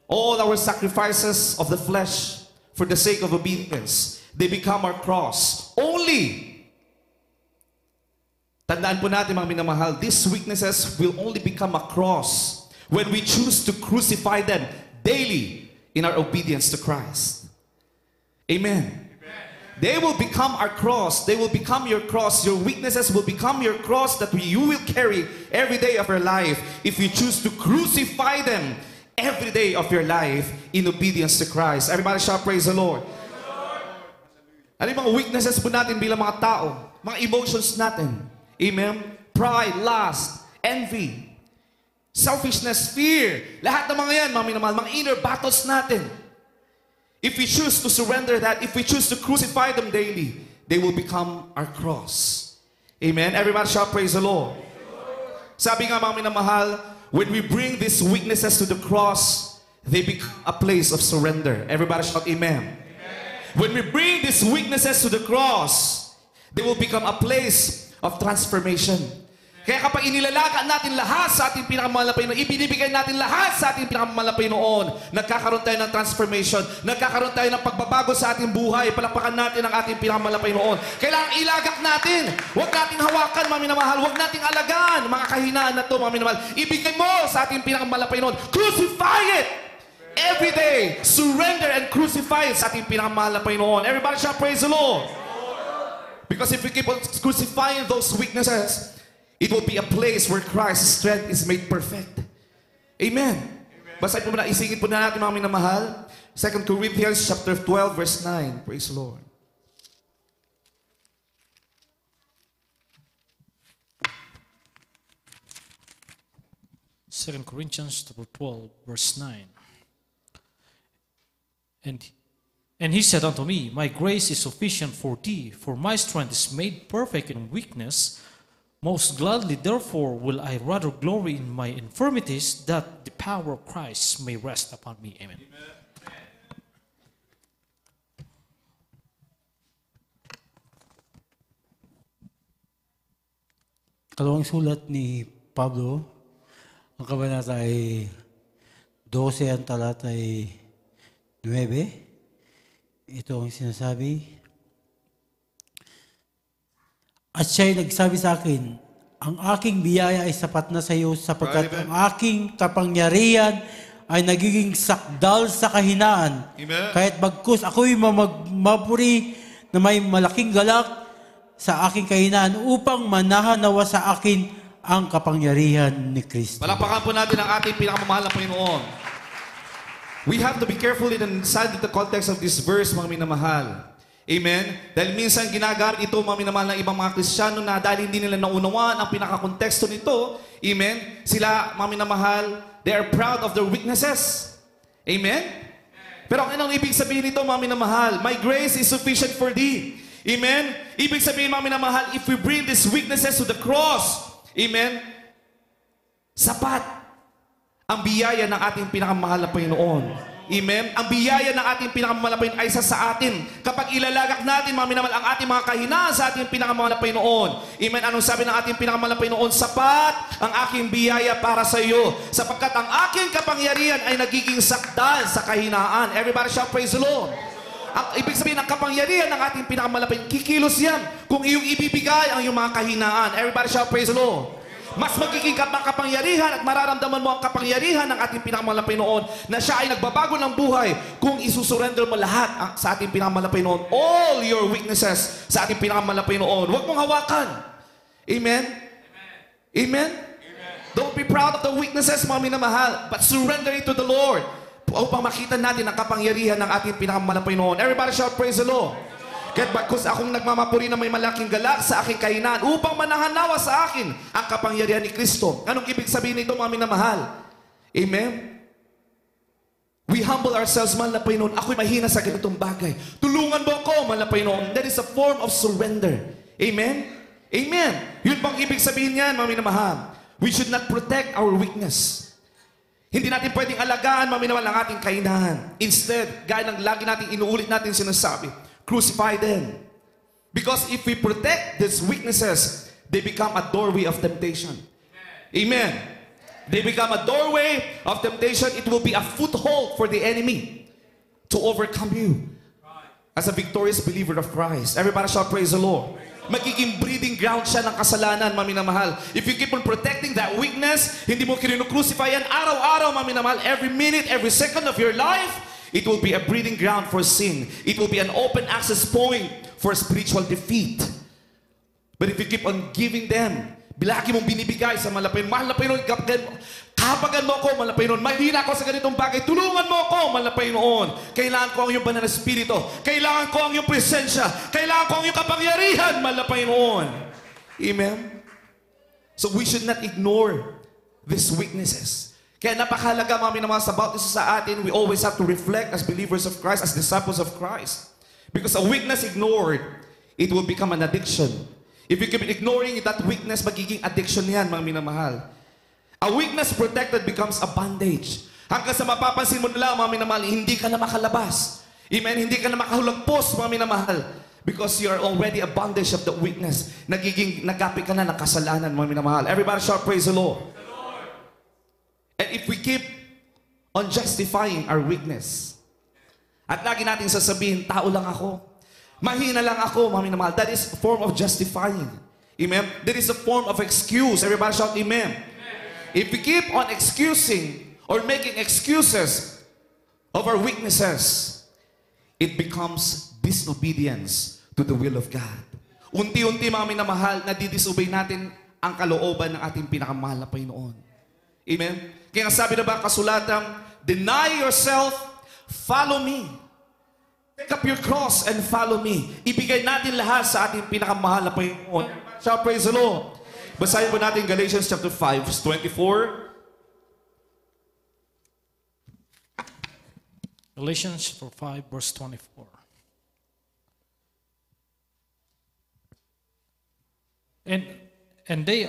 A: all our sacrifices of the flesh for the sake of obedience, they become our cross. Only Tandaan po natin mga minamahal, these weaknesses will only become a cross when we choose to crucify them daily in our obedience to Christ. Amen. They will become our cross. They will become your cross. Your weaknesses will become your cross that you will carry every day of your life if you choose to crucify them every day of your life in obedience to Christ. Everybody shout, praise the Lord. Ano yung mga weaknesses po natin bilang mga tao? Mga emotions natin. Amen? Pride, lust, envy, selfishness, fear. Lahat ng mga yan, mga minamahal, mga inner battles natin. If we choose to surrender that, if we choose to crucify them daily, they will become our cross. Amen? Everybody shout, praise the Lord. Sabi nga mga minamahal, when we bring these weaknesses to the cross, they become a place of surrender. Everybody shout, amen. When we bring these weaknesses to the cross, they will become a place of transformation. Kaya kapag inilalaga natin lahat sa ating pinakamahal na Panginoon, ibinibigay natin lahat sa ating pinakamahal na Panginoon, nagkakaroon tayo ng transformation, nagkakaroon tayo ng pagbabago sa ating buhay, palakpakan natin ang ating pinakamahal na Panginoon. Kailangang ilagak natin. Huwag nating hawakan, mga minamahal. Huwag nating alagaan, mga kahinaan na ito, mga minamahal. Ibigay mo sa ating pinakamahal na Panginoon. Crucify it! Every day, surrender and crucify it sa ating pinakamahal na Panginoon. Everybody shout, praise the Lord. Because if we keep on crucifying those weaknesses, it will be a place where Christ's strength is made perfect. Amen. Basahin po na, isingin po na natin mga minamahal. 2 Corinthians chapter 12, verse 9. Praise the Lord.
D: Second Corinthians chapter 12, verse 9. And he said unto me, my grace is sufficient for thee, for my strength is made perfect in weakness. Most gladly, therefore, will I rather glory in my infirmities, that the power of Christ may rest upon me. Amen.
C: Kalawang sulat ni Pablo, ang kabanata ay 12 ang talata ay 9. Ito ang sinasabi. At siya'y nagsabi sa akin, ang aking biyaya ay sapat na sa iyo sapagkat ang aking kapangyarihan ay nagiging sakdal sa kahinaan.
A: Amen.
C: Kahit bagkus ako'y mapuri na may malaking galak sa aking kahinaan upang manahan nawa sa akin ang kapangyarihan ni Kristo.
A: Palakpakan po natin ang ating pinakamamahal na Panginoon. We have to be careful inside the context of this verse, mga minamahal. Amen? Dahil minsan ginagamit ito, mga minamahal, ng ibang mga Kristiyano na dahil hindi nila naunawaan ang pinakakonteksto nito, amen? Sila, mga minamahal, they are proud of their weaknesses. Amen? Pero ang inang ibig sabihin nito, mga minamahal, my grace is sufficient for thee. Amen? Ibig sabihin, mga minamahal, if we bring these weaknesses to the cross, amen? Sapat ang biyaya ng ating pinakamahal na Panginoon. Amen? Ang biyaya ng ating pinakamahal na Panginoon ay isa sa atin. Kapag ilalagak natin, mga minamahal, ang ating mga kahinaan sa ating pinakamahal na Panginoon. Amen? Anong sabi ng ating pinakamahal na Panginoon? Sapat ang aking biyaya para sa iyo. Sapagkat ang aking kapangyarihan ay nagiging sakdal sa kahinaan. Everybody shout, praise the Lord. Ang ibig sabihin ng kapangyarihan ng ating pinakamahal na Panginoon, kikilos yan kung iyong ibibigay ang iyong mga kahinaan. Everybody shout, praise the Lord. Mas magiging kapangyarihan at mararamdaman mo ang kapangyarihan ng ating pinakamahal na Panginoon na siya ay nagbabago ng buhay kung isusurrender mo lahat sa ating pinakamahal na Panginoon. All your weaknesses sa ating pinakamahal na Panginoon. Huwag mong hawakan. Amen? Amen? Don't be proud of the weaknesses, mga minamahal, but surrender it to the Lord upang makita natin ang kapangyarihan ng ating pinakamahal na Panginoon. Everybody shout, praise the Lord. Kaya't bagkus akong nagmamapuri na may malaking galak sa aking kahinaan upang manahanawa sa akin ang kapangyarihan ni Kristo. Anong ibig sabihin nito, mga minamahal? Amen? We humble ourselves, mahal na Panginoon. Ako'y mahina sa ganitong bagay. Tulungan mo ako, mahal na Panginoon. That is a form of surrender. Amen? Amen. Yun bang ibig sabihin niyan, mga minamahal? We should not protect our weakness. Hindi natin pwedeng alagaan, mga minamahal, ang ating kahinaan. Instead, gaya ng lagi natin inuulit natin sinasabi, crucify them. Because if we protect these weaknesses, they become a doorway of temptation. Amen. They become a doorway of temptation. It will be a foothold for the enemy to overcome you as a victorious believer of Christ. Everybody shout, praise the Lord. magiging breeding ground siya ng kasalanan, mga minamahal. If you keep on protecting that weakness, hindi mo kinukrucify yan araw-araw, mga minamahal, every minute, every second of your life, it will be a breeding ground for sin. It will be an open access point for spiritual defeat. But if you keep on giving them, bilaki mong binibigay sa malapay, mahal na Panginoon, kapagan mo ako, malapay noon. Mahina ako sa ganitong bagay. Tulungan mo ako, malapay noon. Kailangan ko ang iyong banal na espiritu. Kailangan ko ang iyong presensya. Kailangan ko ang iyong kapangyarihan, malapay noon. Amen? So we should not ignore these weaknesses. Kaya napakahalaga, mga minamahal, sa bawat isa sa atin, we always have to reflect as believers of Christ, as disciples of Christ. Because a weakness ignored, it will become an addiction. If you keep ignoring that weakness, magiging addiction yan, mga minamahal. A weakness protected becomes a bandage. Hanggang sa mapapansin mo nila, mga minamahal, hindi ka na makalabas. Amen? Hindi ka na makahulagpos, mga minamahal. Because you are already a bondage of the weakness. Nagapi ka na ng kasalanan, mga minamahal. Everybody shout, praise the Lord. And if we keep on justifying our weakness, at lagi natin sasabihin, tao lang ako, mahina lang ako, mga minamahal, that is a form of justifying. Amen? That is a form of excuse. Everybody shout, amen. If we keep on excusing or making excuses of our weaknesses, it becomes disobedience to the will of God. Unti-unti, mga minamahal, nadidisobey natin ang kalooban ng ating pinakamahal na Panginoon. Amen? Kaya sabi na ba kasulatan, deny yourself, follow me. Take up your cross and follow me. Ibigay natin lahat sa ating pinakamahal na Panginoon. Shall praise the Lord. Basahin po natin Galatians chapter 5, verse 24.
D: Galatians chapter 5, verse 24. And they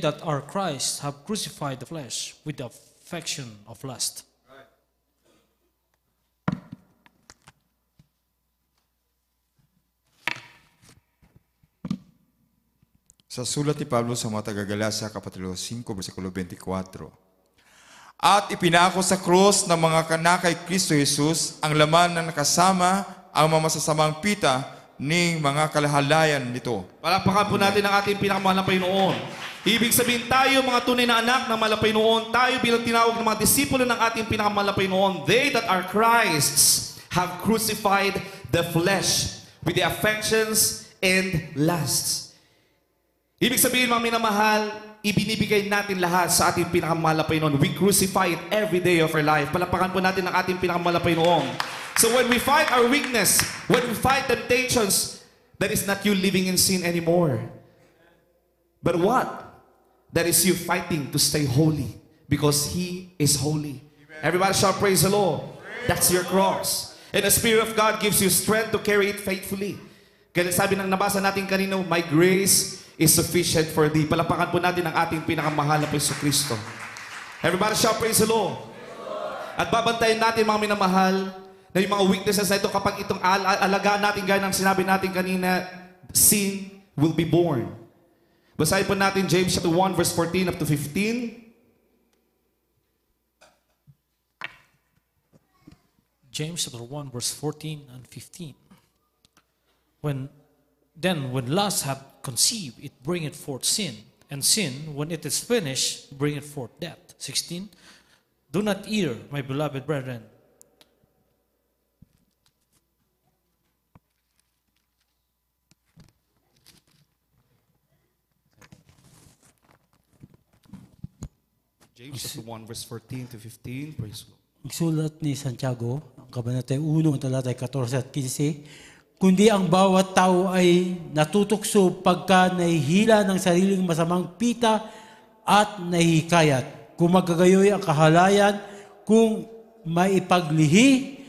D: that are Christ have crucified the flesh with the affection of lust.
B: Sa sulat ni Pablo sa mga taga-Galacia, kapitulo 5, versikulo 24. At ipinako sa krus ng mga kanakay Kristo Jesus ang laman na nakasama ang mga masasamang pita ng mga kalahalayan nito.
A: Palakpakan po natin ang ating pinakamahal na Panginoon. Ibig sabihin tayo, mga tunay na anak ng mahal na Panginoon, tayo bilang tinawag ng mga disipulo ng ating pinakamahal na Panginoon, they that are Christ's have crucified the flesh with the affections and lusts. Ibig sabihin, mga minamahal, ibinibigay natin lahat sa ating pinakamahal na Panginoon. We crucify it every day of our life. Palakpakan po natin ang ating pinakamahal na Panginoon. So when we fight our weakness, when we fight temptations, that is not you living in sin anymore. But what? That is you fighting to stay holy because He is holy. Everybody shall praise the Lord. That's your cross. And the Spirit of God gives you strength to carry it faithfully. Kaya sabi ng nabasa natin kanino, my grace is sufficient for thee. Palapakan po natin ang ating pinakamahal na Jesucristo. Everybody shall praise the Lord. At babantayan natin, mga minamahal, na yung mga weaknesses na ito, kapag itong alagaan natin, gaya ng sinabi natin kanina, sin will be born. Basahin po natin James chapter 1, verse 14 up to 15.
D: James chapter 1, verse 14 and 15. When lust hath conceived, it bringeth forth sin. And sin, when it is finished, bringeth forth death. 16. Do not err, my beloved brethren.
A: James chapter 1, verse 14 to 15. Praise the Lord.
C: Nagsulat ni Santiago, ang kabanatay 1, talatay 14 at 15, kundi ang bawat tao ay natutukso pagka nahihila ng sariling masamang pita at nahihikayat. Kung magkagayoy ang kahalayan, kung maipaglihi,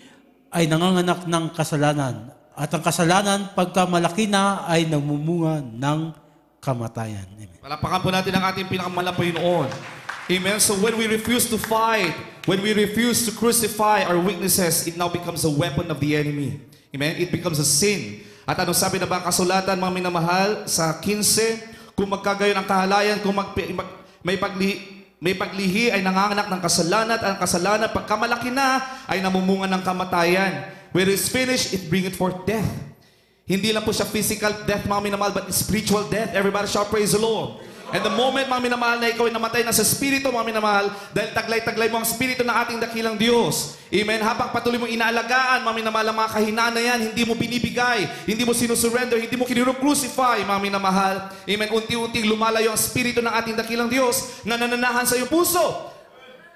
C: ay nanganganak ng kasalanan. At ang kasalanan, pagka malaki na, ay namumunga ng kamatayan. Amen.
A: Palapakan po natin ang ating pinakamahal na Panginoon. Amen. So when we refuse to fight, when we refuse to crucify our weaknesses, it now becomes a weapon of the enemy. Amen. It becomes a sin. At ano sabi na ba kasulatan, mga minamahal, sa 15, kung magkagayon ang kahalayan, kung may paglihi ay nanganganak ng kasalanan, at ang kasalanan pagkamalaki na ay namumunga ng kamatayan. When it is finished, it bringeth forth death. Hindi lang po siya physical death, mga minamahal, but spiritual death. Everybody shout, praise the Lord. And the moment, mga minamahal, na ikaw ay namatay na sa Espiritu, mga minamahal, dahil taglay-taglay mo ang Espiritu ng ating dakilang Diyos. Amen. Habang patuloy mo inaalagaan, mga minamahal, ang mga kahinaan na yan, hindi mo binibigay, hindi mo sinusurrender, hindi mo kiniro-crucify, mga minamahal. Amen. Unti-unting lumalayo ang Espiritu ng ating dakilang Diyos na nananahan sa iyong puso.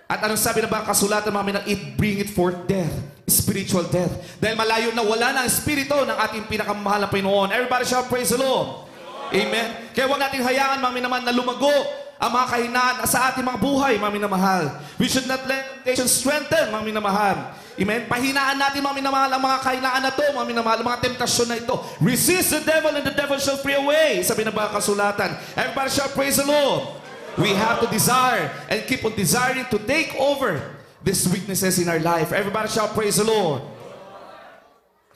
A: At anong sabi na ba ang kasulatan, mga minamahal? It bring it forth death. Spiritual death. Dahil malayo na wala na ang Espiritu ng ating pinakamahal na Panginoon. Everybody shout, praise the Lord. Amen. Kaya huwag natin hayaan, mga minamahal, na lumago ang mga kahinaan sa ating mga buhay, mga minamahal. We should not let temptation strengthen, mga minamahal. Amen. Pahinaan natin, mga minamahal, ang mga kahinaan na ito, mga minamahal, ang mga temptasyon na ito. Resist the devil and the devil shall flee away. Sabi na ba ang kasulatan? Everybody shall praise the Lord. We have to desire and keep on desiring to take over these weaknesses in our life. Everybody shall praise the Lord.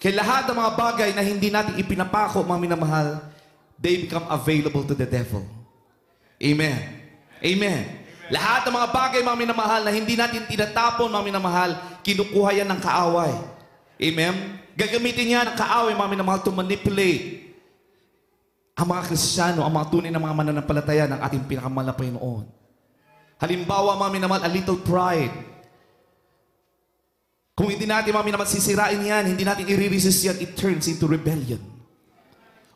A: Kaya lahat ng mga bagay na hindi natin ipinapako, mga minamahal, they become available to the devil. Amen. Amen. Lahat ng mga bagay, mga minamahal, na hindi natin tinatapon, mga minamahal, kinukuha yan ng kaaway. Amen. Gagamitin niya ng kaaway, mga minamahal, to manipulate ang mga Kristiyano, ang mga tunay na mga mananampalataya ng ating pinakamahal na Panginoon. Halimbawa, mga minamahal, a little pride. Kung hindi natin, mga minamahal, sisirain yan, hindi natin i-resist yan, it turns into rebellion.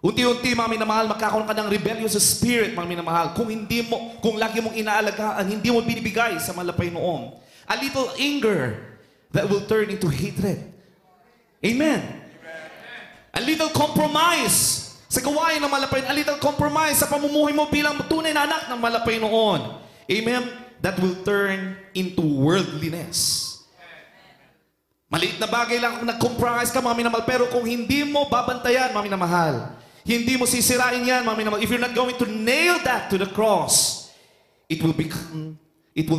A: Unti-unti, mga minamahal, magkakaroon ka ng rebellious spirit, mga minamahal. Kung lagi mong inaalagaan, hindi mo binibigay sa mahal na Panginoon. A little anger that will turn into hatred. Amen. A little compromise sa gawain ng mahal na Panginoon. A little compromise sa pamumuhay mo bilang tunay na anak ng mahal na Panginoon. Amen. That will turn into worldliness. Maliit na bagay lang kung nag-compromise ka, mga minamahal. Pero kung hindi mo babantayan, mga minamahal, hindi mo sisirain yan, mga minamahal. If you're not going to nail that to the cross, it will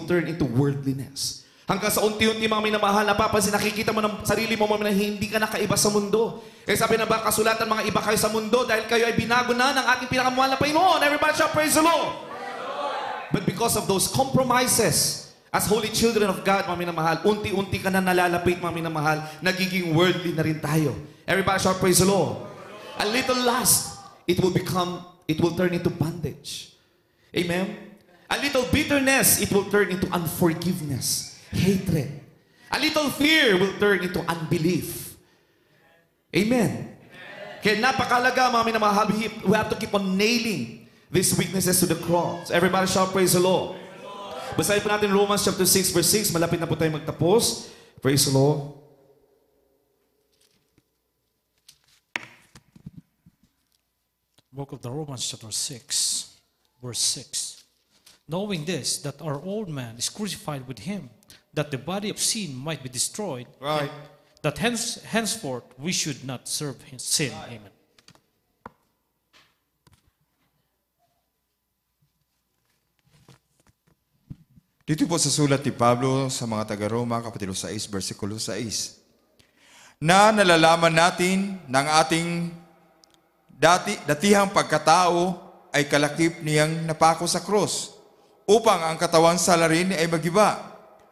A: turn into worldliness. Hanggang sa unti-unti, mga minamahal, napapansin, nakikita mo ng sarili mo, mga minamahal, hindi ka nakaiba sa mundo. Kaya sabi na ba, kasulatan, mga iba kayo sa mundo dahil kayo ay binago na ng ating pinakamahal na Panginoon. Everybody shall praise the Lord. But because of those compromises, as holy children of God, mga minamahal, unti-unti ka na nalalapit, mga minamahal, nagiging worldly na rin tayo. Everybody shall praise the Lord. A little lust, it will turn into bondage. Amen? A little bitterness, it will turn into unforgiveness, hatred. A little fear will turn into unbelief. Amen? Kaya napakalaga, mga minamahal, we have to keep on nailing these weaknesses to the cross. Everybody shall praise the Lord. Basahin po natin Romans chapter 6 verse 6. Malapit na po tayo magtapos. Praise the Lord.
D: Book of the Romans chapter 6, verse 6. Knowing this, that our old man is crucified with him, that the body of sin might be destroyed,
A: Right.
D: that henceforth we should not serve sin. Amen.
B: Dito po sa sulat ni Pablo sa mga taga-Roma, Kapitulo 6, versikulo 6, na nalalaman natin ng ating datihang pagkatao ay kalakip niyang napako sa krus, upang ang katawang salarin ay magiba,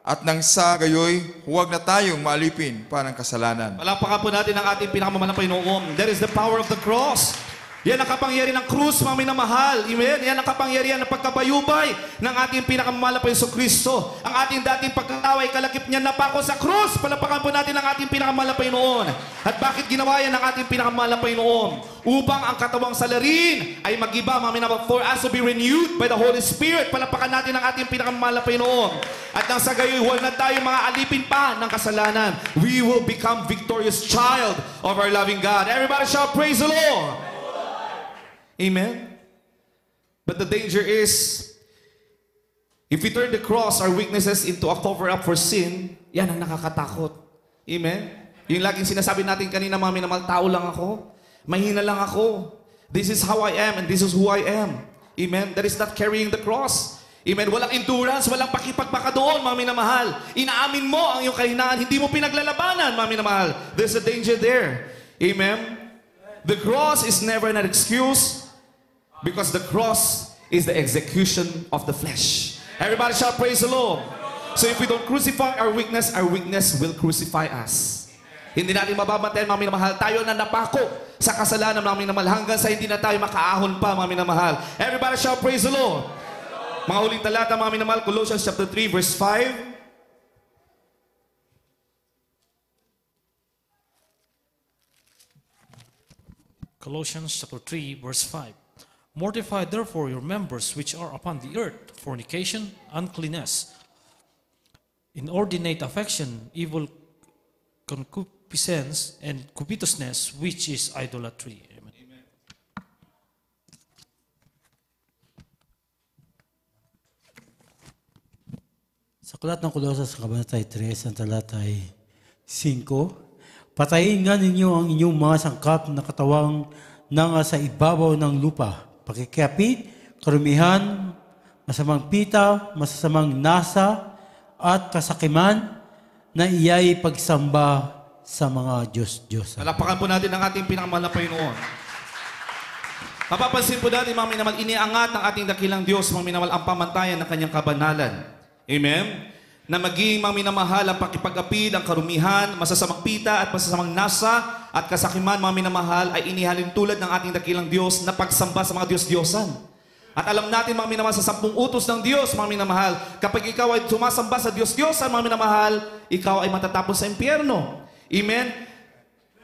B: at nang sa gayoy, huwag na tayong maalipin parang kasalanan.
A: Palakpakan po natin ang ating pinakamahal na Panginoon. That is the power of the cross. Yan ang kapangyarihan ng krus, mga minamahal. Amen? Yan ang kapangyarihan ng pagkabayubay ng ating pinakamahal na Panginoon Kristo. Ang ating dating pagkataway, kalakip niya napako sa krus. Palakpakan po natin ang ating pinakamahal na Panginoon. At bakit ginawa yan ng ating pinakamahal na Panginoon? Upang ang katawang salarin ay magiba, mga minamahal. For us to be renewed by the Holy Spirit. Palakpakan natin ang ating pinakamahal na Panginoon. At nang sa gayoy, huwag na tayo mga alipin pa ng kasalanan. We will become victorious child of our loving God. Everybody shall praise the Lord. Amen? But the danger is, if we turn the cross, our weaknesses, into a cover-up for sin, yan ang nakakatakot. Amen? Yung laging sinasabi natin kanina, mga minamahal, tao lang ako. Mahina lang ako. This is how I am and this is who I am. Amen? That is not carrying the cross. Amen? Walang endurance, walang pakipagbaka doon, mga minamahal. Inaamin mo ang iyong kahinaan, hindi mo pinaglalabanan, mga minamahal. There's a danger there. Amen? The cross is never an excuse, because the cross is the execution of the flesh. Everybody shall praise the Lord. So if we don't crucify our weakness will crucify us. Hindi natin mababantayan, mga minamahal. Tayo na napako sa kasalanan, mga minamahal, hanggang sa hindi na tayo makaahon pa, mga minamahal. Everybody shout, praise the Lord. Mga huling talata, mga minamahal, Colossians chapter 3, verse 5.
D: Colossians chapter 3, verse 5. Mortify therefore your members which are upon the earth, fornication, uncleanness, inordinate affection, evil concupiscence, and covetousness, which is idolatry. Amen.
C: Sa aklat ng Kolosas, kabanatay 3, ang talatay 5, patayin nga ninyo ang inyong mga sangkap na katawang nasa ibabaw ng lupa, pakikapit, karumihan, masamang pita, masasamang nasa, at kasakiman na iyay pagsamba sa mga Diyos-Diyosan.
A: Palakpakan po natin ang ating pinakamahal na Panginoon. Mapapansin po natin, mga minamahal, iniangat ng ating dakilang Diyos, mga minamahal, ang pamantayan ng kanyang kabanalan. Amen? Na maging, mga minamahal, ang pakipag-apid, ang karumihan, masasamang pita at masasamang nasa at kasakiman, mga minamahal, ay inihalin tulad ng ating dakilang Diyos na pagsamba sa mga Diyos-Diyosan. At alam natin, mga minamahal, sa 10 utos ng Diyos, mga minamahal, kapag ikaw ay sumasamba sa Diyos-Diyosan, mga minamahal, ikaw ay matatapos sa impyerno. Amen?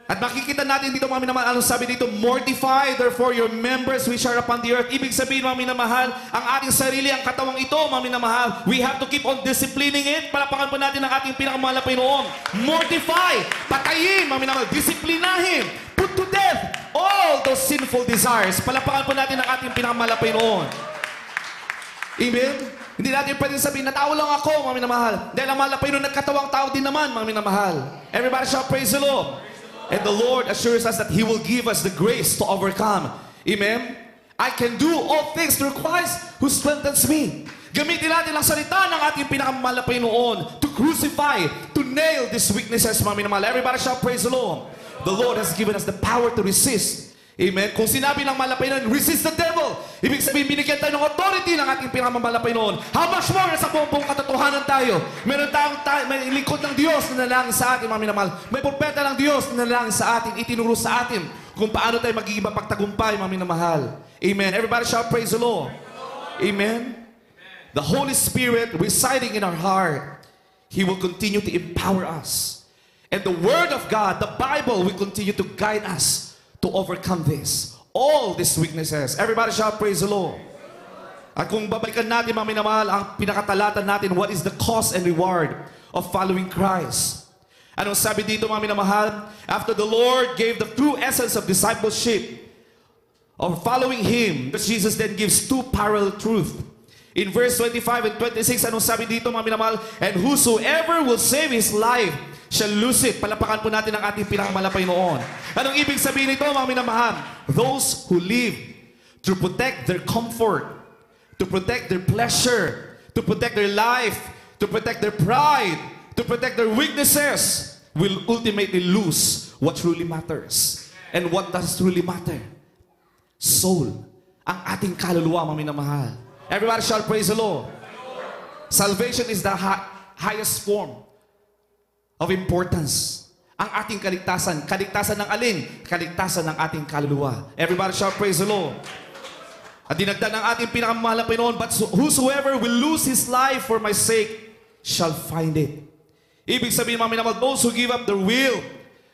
A: At makikita natin dito, mga minamahal, anong sabi dito? Mortify, therefore, your members which are upon the earth. Ibig sabihin, mga minamahal, ang ating sarili, ang katawang ito, mga minamahal, we have to keep on disciplining it. Palapakan po natin ang ating pinakamahal na Panginoon. Mortify, patayin, mga minamahal, disiplinahin, put to death all those sinful desires. Palapakan po natin ang ating pinakamahal na Panginoon. Amen? Hindi natin pwedeng sabihin na tao lang ako, mga minamahal. Dahil ang mahal na Panginoon, nagkatawang tao din naman, mga minamahal. Everybody shall praise the Lord. And the Lord assures us that He will give us the grace to overcome. Amen? I can do all things through Christ who strengthens me. Gamitin natin ang salita ng ating pinakamahal na Panginoon to crucify, to nail these weaknesses, mga minamahal. Everybody shall praise the Lord. The Lord has given us the power to resist. Amen? Kung sinabi ng mahal na Panginoon, resist the devil. Ibig sabihin, binigyan tayo ng authority ng ating pinakamahal na Panginoon. How much more sa buong katotohanan tayo? Meron tayong may lingkod ng Diyos na nalangin sa atin, mga minamahal. May propeta ng Diyos na nalangin sa atin, itinuro sa atin kung paano tayo magiging mapagtagumpay, mga minamahal. Amen. Everybody shall praise the Lord. Amen. The Holy Spirit residing in our heart, He will continue to empower us. And the Word of God, the Bible, will continue to guide us to overcome this. All these weaknesses. Everybody shall praise the Lord. At kung babalikan natin, mga minamahal, ang pinakatalatan natin, what is the cost and reward of following Christ? Anong sabi dito, mga minamahal? After the Lord gave the true essence of discipleship, of following Him, Jesus then gives two parallel truths. In verse 25 and 26, anong sabi dito, mga minamahal? And whosoever will save his life shall lose it. Palapakan po natin ang ating pinakamahal na Panginoon. Anong ibig sabihin nito, mga minamahal? Those who live to protect their comfort, to protect their pleasure, to protect their life, to protect their pride, to protect their weaknesses, will ultimately lose what truly matters. And what does truly matter? Soul. Ang ating kaluluwa, mga minamahal. Everybody shall praise the Lord. Salvation is the highest form of importance. Ang ating kaligtasan. Kaligtasan ng alin? Kaligtasan ng ating kaluluwa. Everybody shall praise the Lord. At dinagdag ng ating pinakamahal na Panginoon, but whosoever will lose his life for my sake shall find it. Ibig sabihin, mga minamahal, those who give up their will,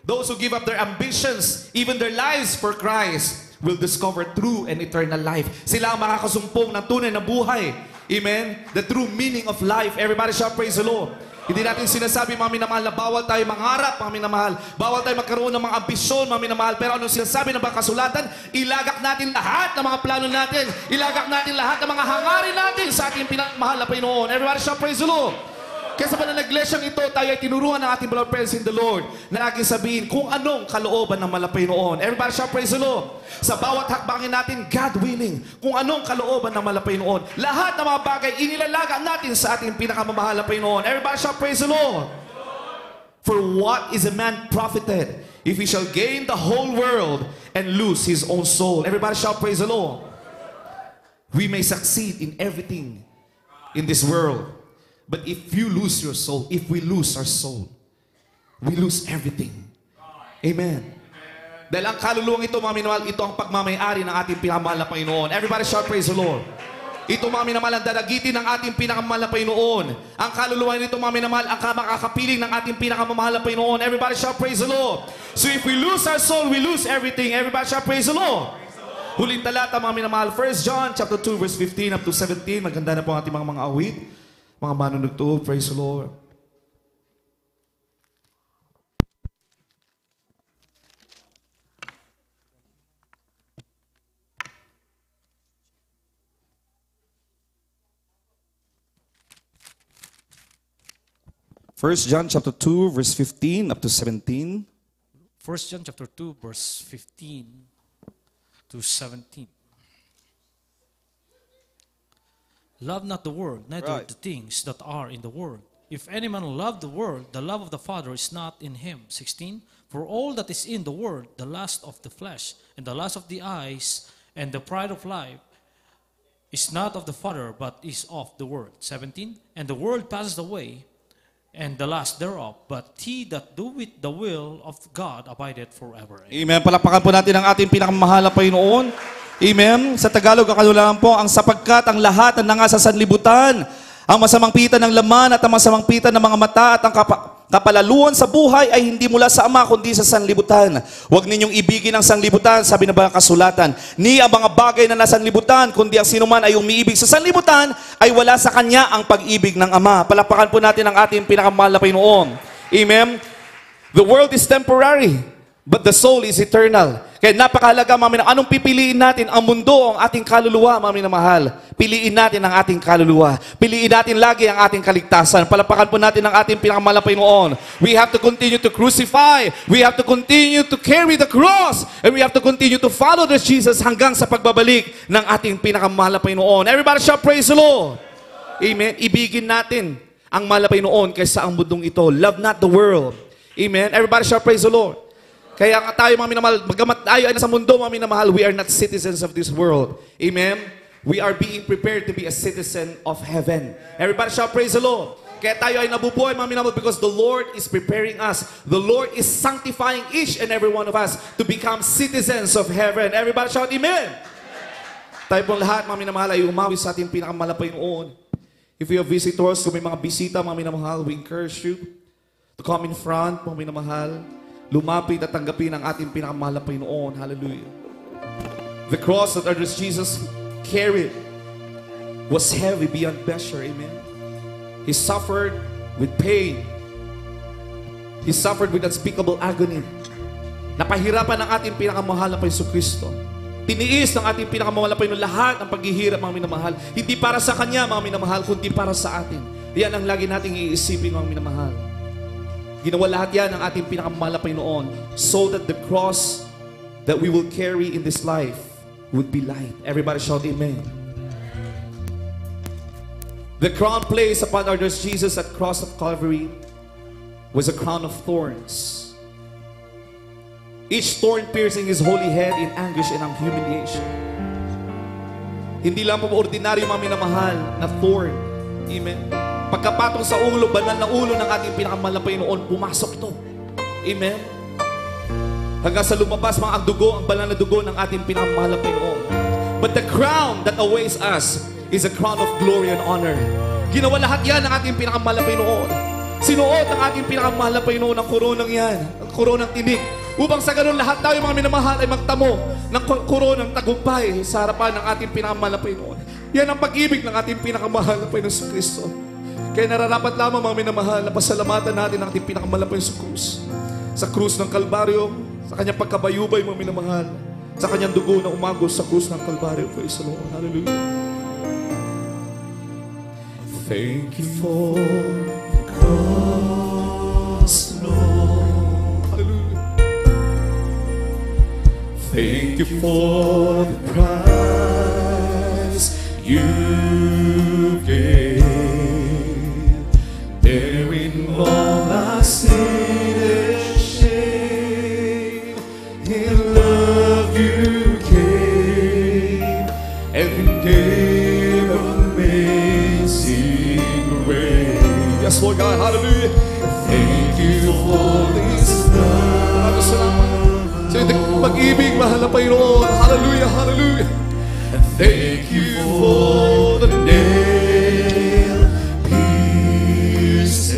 A: those who give up their ambitions, even their lives for Christ, will discover true and eternal life. Sila ang makakasumpong ng tunay na buhay. Amen? The true meaning of life. Everybody shall praise the Lord. Hindi natin sinasabi, mga minamahal, na bawal tayo mangarap, mga minamahal. Bawal tayo magkaroon ng mga ambisyon, mga minamahal. Pero anong sinasabi ng mga kasulatan? Ilagak natin lahat ng mga plano natin. Ilagak natin lahat ng mga hangarin natin sa ating pinakmahal na Panginoon. Everybody shall praise the Lord. Kaya sa pananaglesyang ito, tayo ay tinuruan ng ating beloved friends in the Lord na laging sabihin kung anong kalooban ng malapay noon. Everybody shall praise the Lord. Sa bawat hakbangin natin, God willing, kung anong kalooban ng malapay noon. Lahat ng mga bagay, inilalaga natin sa ating pinakamamahal na Panginoon. Everybody shall praise the Lord. For what is a man profited if he shall gain the whole world and lose his own soul? Everybody shall praise the Lord. We may succeed in everything in this world. But if you lose your soul, if we lose our soul, we lose everything. Amen. Dahil ang kaluluwang ito, mga minamahal, ito ang pagmamayari ng ating pinakamahal na Panginoon. Everybody shout, praise the Lord. Ito, mga minamahal, ang dadagitin ng ating pinakamahal na Panginoon. Ang kaluluwa nito, mga minamahal, ang makakapiling ng ating pinakamamahal na Panginoon. Everybody shout, praise the Lord. So if we lose our soul, we lose everything. Everybody shout, praise the Lord. Huling talata, mga minamahal, 1 John chapter 2, verse 15 up to 17. Maganda na po ang ating mga awit. Mga manunugtod, praise the Lord. First John chapter 2, verse 15 up to 17.
D: 1 John chapter 2, verse 15 to 17. Love not the world, neither
A: Right.
D: the things that are in the world. If any man love the world, the love of the Father is not in him. 16. For all that is in the world, the lust of the flesh, and the lust of the eyes, and the pride of life, is not of the Father, but is of the world. 17. And the world passes away, and the lust thereof, but he that doeth the will of God abideth forever.
A: Amen. Palakpakan po natin ang ating pinakamahal na Panginoon. Amen. Sa Tagalog, kakalulahan po, ang sapagkat ang lahat na nga sa sanlibutan, ang masamang pita ng laman at ang masamang pita ng mga mata at ang kapalaluan sa buhay ay hindi mula sa Ama kundi sa sanlibutan. Huwag ninyong ibigin ang sanlibutan, sabi na ba kasulatan. Ni ang mga bagay na nasa sanlibutan, kundi ang sinuman ay umiibig sa sanlibutan, ay wala sa kanya ang pag-ibig ng Ama. Palakpakan po natin ang ating pinakamahal na Panginoon. Amen. The world is temporary, but the soul is eternal. Kaya napakahalaga, mga minamahal, anong pipiliin natin? Ang mundo, ang ating kaluluwa, mga minamahal. Piliin natin ang ating kaluluwa. Piliin natin lagi ang ating kaligtasan. Palapakan po natin ang ating pinakamahal na Panginoon. We have to continue to crucify. We have to continue to carry the cross. And we have to continue to follow the Jesus hanggang sa pagbabalik ng ating pinakamahal na Panginoon. Everybody shout, praise the Lord. Amen. Ibigin natin ang mahal na Panginoon kaysa ang mundong ito. Love not the world. Amen. Everybody shout, praise the Lord. Kaya nga tayo, mga minamahal, bagamat tayo ay nasa mundo, mga minamahal, we are not citizens of this world. Amen? We are being prepared to be a citizen of heaven. Everybody shout, praise the Lord. Kaya tayo ay nabubuhay, mga minamahal, because the Lord is preparing us. The Lord is sanctifying each and every one of us to become citizens of heaven. Everybody shout, amen. Tayo pong lahat, mga minamahal, ay umawi sa ating pinakamahal na Panginoon. If you have visitors, kung may mga bisita, mga minamahal, we encourage you to come in front, mga minamahal. Lumapit at tanggapin ang ating pinakamahal na Panginoon. Hallelujah. The cross that our Jesus carried was heavy beyond measure. Amen. He suffered with pain. He suffered with unspeakable agony. Napahirapan ang ating pinakamahal na Panginoon Kristo. Tiniis ng ating pinakamahal na Panginoon lahat ng paghihirap, mga minamahal. Hindi para sa Kanya, mga minamahal, kundi para sa atin. Yan ang lagi nating iisipin, mga minamahal. Ginawa lahat yan ng ating pinakamahal na Panginoon so that the cross that we will carry in this life would be light. Everybody shout amen. The crown placed upon our Lord Jesus at cross of Calvary was a crown of thorns. Each thorn piercing His holy head in anguish and humiliation. Hindi lang po ordinaryo, mga minamahal, na thorn. Amen. Pagkapatong sa ulo, banal na ulo ng ating pinakamahal na Panginoon, pumasok ito. Amen? Hanggang sa lumabas, mga ang dugo, ang banal na dugo ng ating pinakamahal na Panginoon. But the crown that awaits us is a crown of glory and honor. Ginawa lahat yan ng ating pinakamahal na Panginoon. Sinuot ng ating pinakamahal na Panginoon ang koronang yan, ang koronang tinik. Upang sa ganun, lahat tayo, mga minamahal, ay magtamo ng koronang tagumpay sa harapan ng ating pinakamahal na Panginoon. Yan ang pag-ibig ng ating pinakamahal na Panginoon sa Kristo. Kaya nararapat lamang, mga minamahal, na pasalamatan natin ang ating pinakamalapay sa krus. Sa krus ng Kalbaryo, sa kanyang pagkabayubay, mga minamahal, sa kanyang dugo na umagos sa krus ng Kalbaryo. Praise the Lord. Hallelujah. Thank you for the cross, Lord. Hallelujah. Thank you for the price you gave. Bearing all our sin and shame, in love you came and gave amazing grace. Yes, Lord God, hallelujah. Thank you for this love Maraming salamat. Sa iyong pag-ibig, mahal na Panginoon. Hallelujah, hallelujah. And thank you for the nail pierced.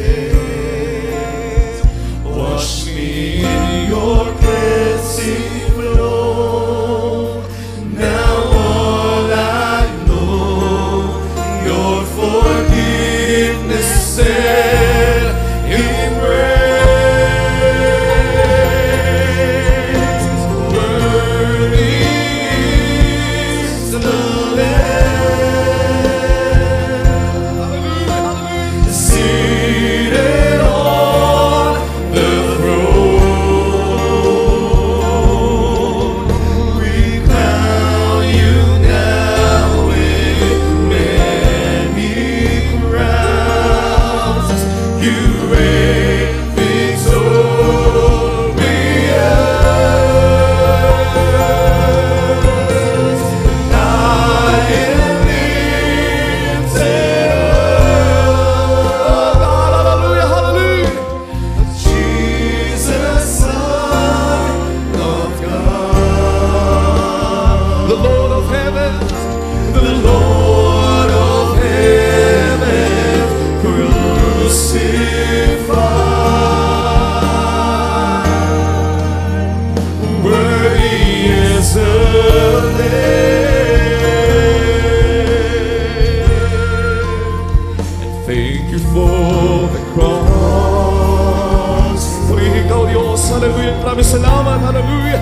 A: Wash me in your cleansing flow. Now all I know, your forgiveness and embrace. Worthy is the Lamb. Hallelujah, hallelujah. Seated on the throne, we crown you now with many crowns. You reign victorious. I am lifted up. Hallelujah, hallelujah. Jesus, Son of God, the Lord of heaven, the Lord of heaven, crucified. Worthy is the Lamb. And thank you for the cross. Purihin ka, O Diyos. Hallelujah. Maraming salamat. Hallelujah.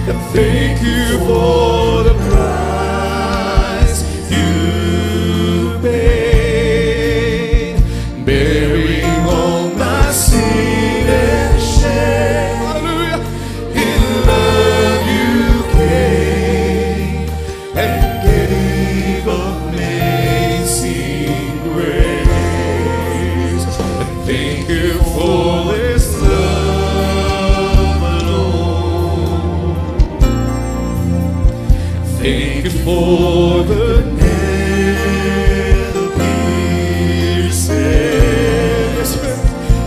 A: And thank you for the price you paid, bearing all my sin and shame. Hallelujah. In love you came and gave amazing grace. And thank you for this love alone. Thank you for the nail pierced. Yes, ma'am.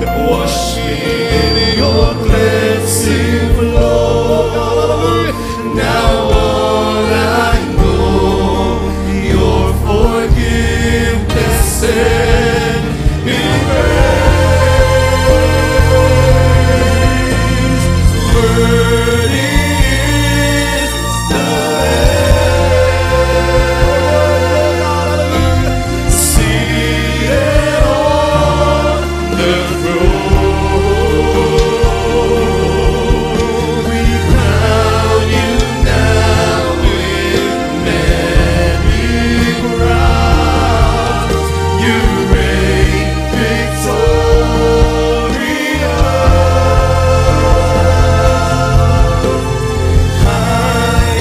A: And wash me in your cleansing flow. Hallelujah. Now all I know, your forgiveness and embrace. Worthy is the Lamb. Seated on the throne, we crown you now with many crowns. You reign victorious. I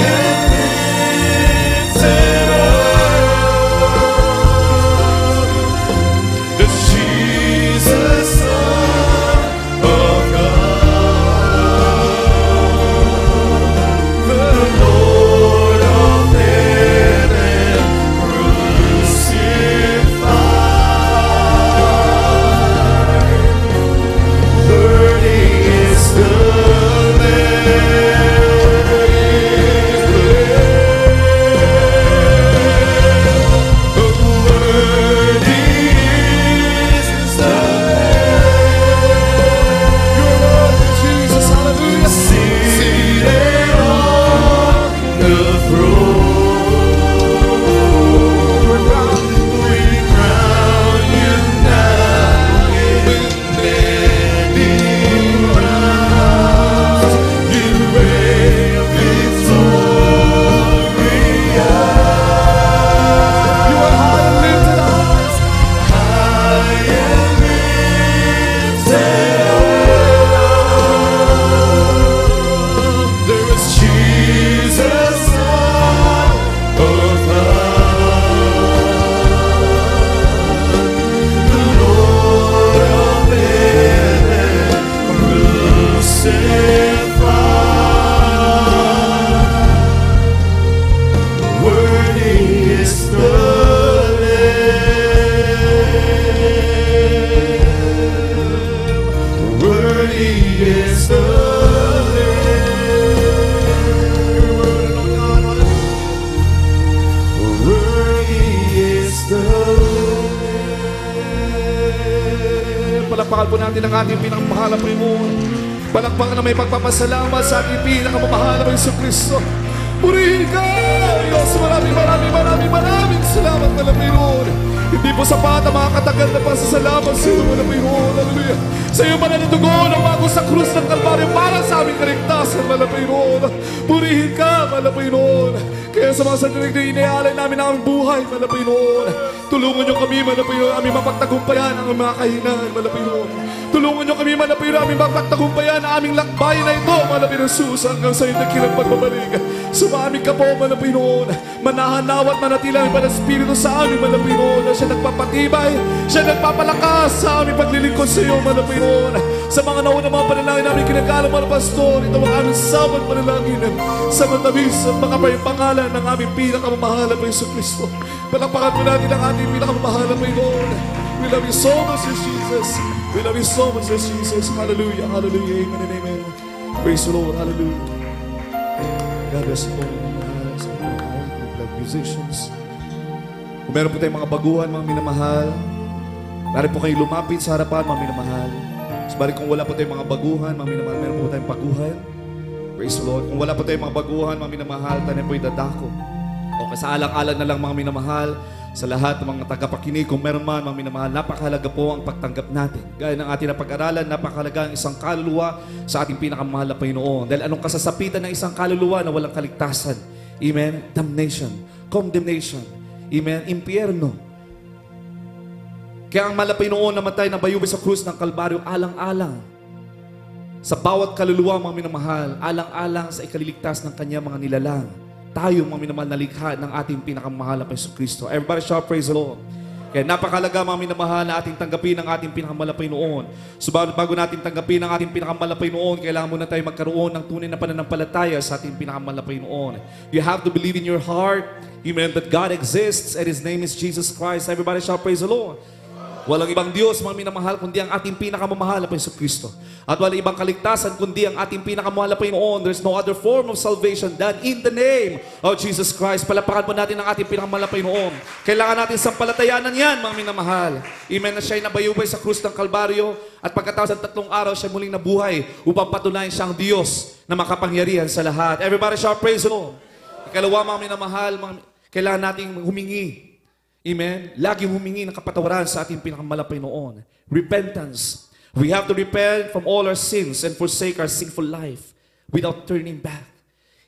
A: am lifted up. The Jesus, Son of God, the Lord of heaven, crucified. Worthy is the Lamb. palakpakan po natin ang ating pinakamamahal na Panginoon. Palakpakan na may pagpapasalamat sa ating pinakamamahal na Jesucristo. Purihin ka, Diyos. Maraming salamat na Panginoon. Hindi po sapat ang mga katagal na pasasalamat sa iyo, na Panginoon. Hallelujah. Sa iyo man ang dugo ng bago sa krus ng Kalbaryo para sa aming kaligtasan, na Panginoon. Purihin ka, na Panginoon. Kaya sa mga sandaling na inialay namin ang aming buhay, na Panginoon. Tulungan niyo kami, na Panginoon, aming mapagtagumpayan ang mga kahinaan, na Panginoon. Tulungan niyo kami, na Panginoon, aming mapagtagumpayan ang aming lakbay na ito, na Panginoon Jesus, hanggang sa iyong dakilang pagbabalik. Sumamig ka po, na Panginoon. Manahanaw at manatila ang Banal Espiritu sa amin, na Panginoon. Na siya nagpapatibay, siya nagpapalakas sa aming paglilingkod sa iyo, na Panginoon. Sa mga naunang mga panalangin namin kinagalang mga pastor, ito ang aming sabang panalangin sa matamis at makapayang pangalan ng aming pinakamamahal na Jesucristo. Palakpakan po natin ang ating pinakamamahal na Panginoon. We love you so much, Jesus. We love you so much, Jesus. Hallelujah, hallelujah, amen and amen. Praise the Lord, hallelujah. God bless you all, mga sa mga vlog musicians. Kung meron po tayong mga baguhan, mga minamahal, narin po kayo lumapit sa harapan, mga minamahal. Sabali kung wala po tayong mga baguhan, mga minamahal, meron po tayong baguhan. Praise the Lord. Kung wala po tayong mga baguhan, mga minamahal, tayo po idadako. O kasaalang-alang na lang, mga minamahal, sa lahat ng mga tagapakinig, kung meron man, mga minamahal, napakahalaga po ang pagtanggap natin. Gaya ng ating napag-aralan, napakahalaga ang isang kaluluwa sa ating pinakamahal na Panginoon. Dahil anong kasasapitan ng isang kaluluwa na walang kaligtasan? Amen? Damnation. Condemnation. Amen? Impyerno. Kaya ang mahal na Panginoon namatay na bayubay sa krus ng Kalbaryo, alang-alang sa bawat kaluluwa, mga minamahal, alang-alang sa ikaliligtas ng kanya mga nilalang. Tayo, mga minamahal, na likha ng ating pinakamahal na Jesucristo. Everybody shout, praise the Lord. Kaya napakalaga, mga minamahal, na ating tanggapin ang ating pinakamahal na Panginoon. Subalit bago natin tanggapin ang ating pinakamahal na Panginoon, kailangan muna tayo magkaroon ng tunay na pananampalataya sa ating pinakamahal na Panginoon. You have to believe in your heart, amen, that God exists and His name is Jesus Christ. Everybody shout, praise the Lord. Walang ibang Diyos, mga minamahal, kundi ang ating pinakamamahal na Jesucristo. At walang ibang kaligtasan, kundi ang ating pinakamamahal na Panginoon. There's no other form of salvation than in the name of Jesus Christ. Palapakan po natin ang ating pinakamamahal na Panginoon. Kailangan natin sampalatayanan yan, mga minamahal. Amen, na siya'y nabayubay sa krus ng Kalbaryo at pagkatapos ng 3 araw, siya muling nabuhay upang patunayan siyang Diyos na makapangyarihan sa lahat. Everybody shout, praise the Lord. Ikalawa, mga minamahal, kailangan nating humingi. Amen? Lagi humingi ng kapatawaran sa ating pinakamahal na Panginoon. Repentance. We have to repent from all our sins and forsake our sinful life without turning back.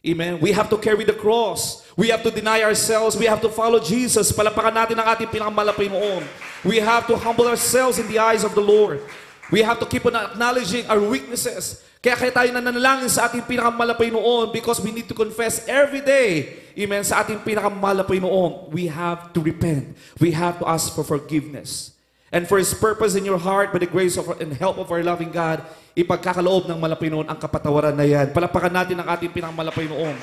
A: Amen? We have to carry the cross. We have to deny ourselves. We have to follow Jesus. Palapakan natin ang ating pinakamahal na Panginoon. We have to humble ourselves in the eyes of the Lord. We have to keep on acknowledging our weaknesses. Kaya tayo nananalangin sa ating pinakamahal na Panginoon because we need to confess every day, amen, sa ating pinakamahal na Panginoon. We have to repent. We have to ask for forgiveness. And for His purpose in your heart, by the grace of and help of our loving God, ipagkakaloob ng mahal na Panginoon ang kapatawaran na yan. Palapakan natin ang ating pinakamahal na Panginoon.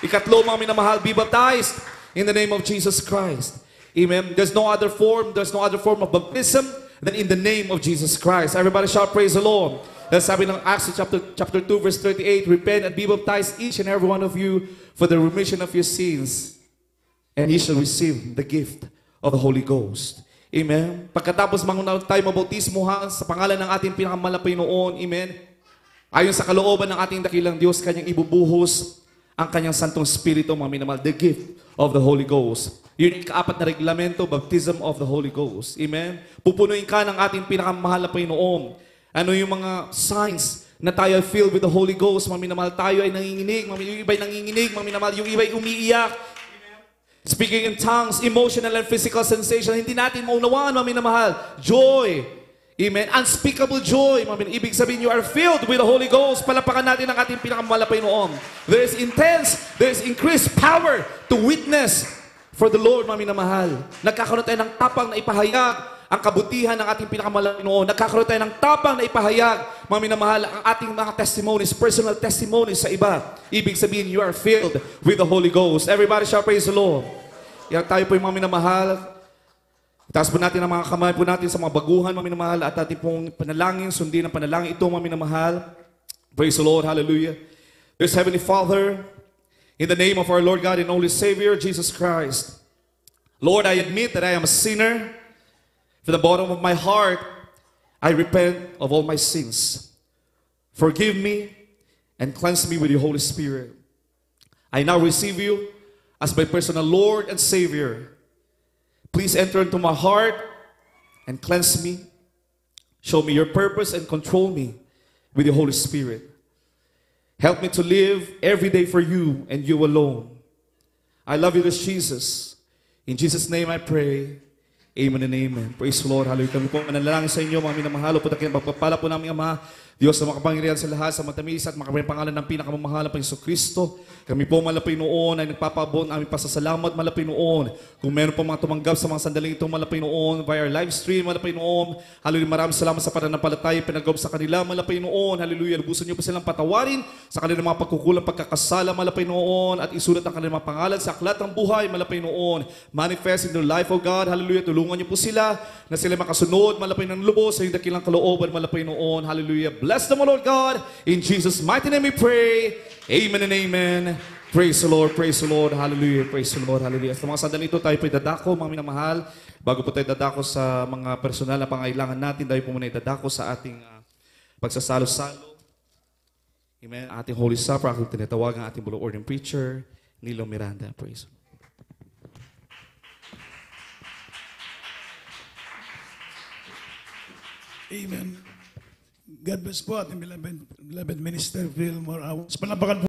A: Ikatlo, mga minamahal, be baptized in the name of Jesus Christ. Amen. There's no other form of baptism than in the name of Jesus Christ. Everybody shout, praise the Lord. Dahil sabi ng Acts chapter 2 verse 38, repent and be baptized each and every one of you for the remission of your sins, and ye shall receive the gift of the Holy Ghost. Amen. Pagkatapos tayo mabautismo sa pangalan ng ating pinakamahal na Panginoon, amen, ayon sa kalooban ng ating dakilang Diyos, kanyang ibubuhos ang kanyang Santong Espiritu, mga minamahal, the gift of the Holy Ghost. Yun yung kaapat na reglamento, baptism of the Holy Ghost. Amen. Pupunuin ka ng ating pinakamahal na Panginoon. Ano yung mga signs na tayo filled with the Holy Ghost? Mga minamahal, tayo ay nanginginig. Yung iba'y nanginginig. Mga minamahal, yung iba'y umiiyak. Speaking in tongues, emotional and physical sensation. Hindi natin maunawaan, mga minamahal. Joy. Amen. Unspeakable joy. Mga minamahal, ibig sabihin, you are filled with the Holy Ghost. Palapakan natin ang ating pinakamahal na Panginoon. There is increased power to witness for the Lord, mga minamahal. Nagkakaroon tayo ng tapang na ipahayag ang kabutihan ng ating pinakamahal na Panginoon. Nagkakaroon tayo ng tapang na ipahayag, mga minamahal, ang ating mga testimonies, personal testimonies sa iba. Ibig sabihin, you are filled with the Holy Ghost. Everybody shall praise the Lord. Yan tayo po yung mga minamahal. Itaas po natin ang mga kamay po natin sa mga baguhan, mga minamahal, at ating pong panalangin, sundin ang panalangin ito, mga minamahal. Praise the Lord. Hallelujah. Dear Heavenly Father, in the name of our Lord God and only Savior, Jesus Christ, Lord, I admit that I am a sinner. From the bottom of my heart, I repent of all my sins. Forgive me and cleanse me with your Holy Spirit. I now receive you as my personal Lord and Savior. Please enter into my heart and cleanse me. Show me your purpose and control me with your Holy Spirit. Help me to live every day for you and you alone. I love you, Lord Jesus. In Jesus' name I pray. Amen and amen. Praise the Lord. Hallelujah. Kami po manalangin sa inyo, mga minamahalo po, takin pagpapala po namin, Ama, Diyos na makapangyarihan sa lahat, sa matamis at makapangyarihan pangalan ng pinakamamahal na Panginoong Kristo. Kami po malapay noon ay nagpapaabot ng aming pasasalamat malapay noon. Kung meron po mga tumanggap sa mga sandaling itong malapay noon, via our live stream malapay noon, hallelujah, maraming salamat sa pananampalataya, pinag-ob sa kanila malapay noon, hallelujah, lubusan niyo po silang patawarin sa kanilang mga pagkukulang, pagkakasala malapay noon, at isulat ang kanilang mga pangalan sa aklat ng buhay malapay noon. Manifest in their life, O God, hallelujah, tulungan niyo po sila na sila makasunod malapay ng lubos sa iyong dakilang kalooban malapay noon, hallelujah. Bless them, O Lord God, in Jesus' mighty name we pray. Amen and amen. Praise the Lord, hallelujah, praise the Lord, hallelujah. Sa mga sandali ito, tayo po'y dadako, mga minamahal. Bago po tayo dadako sa mga personal na pangailangan natin, tayo po muna dadako sa ating pagsasalo-salo. Amen. Ating Holy Supper, aking tinatawag ang ating Bulo Ordering Preacher, Nilo Miranda. Praise.
E: Amen. God bless po ating beloved Minister Phil Morawas. Panabakan po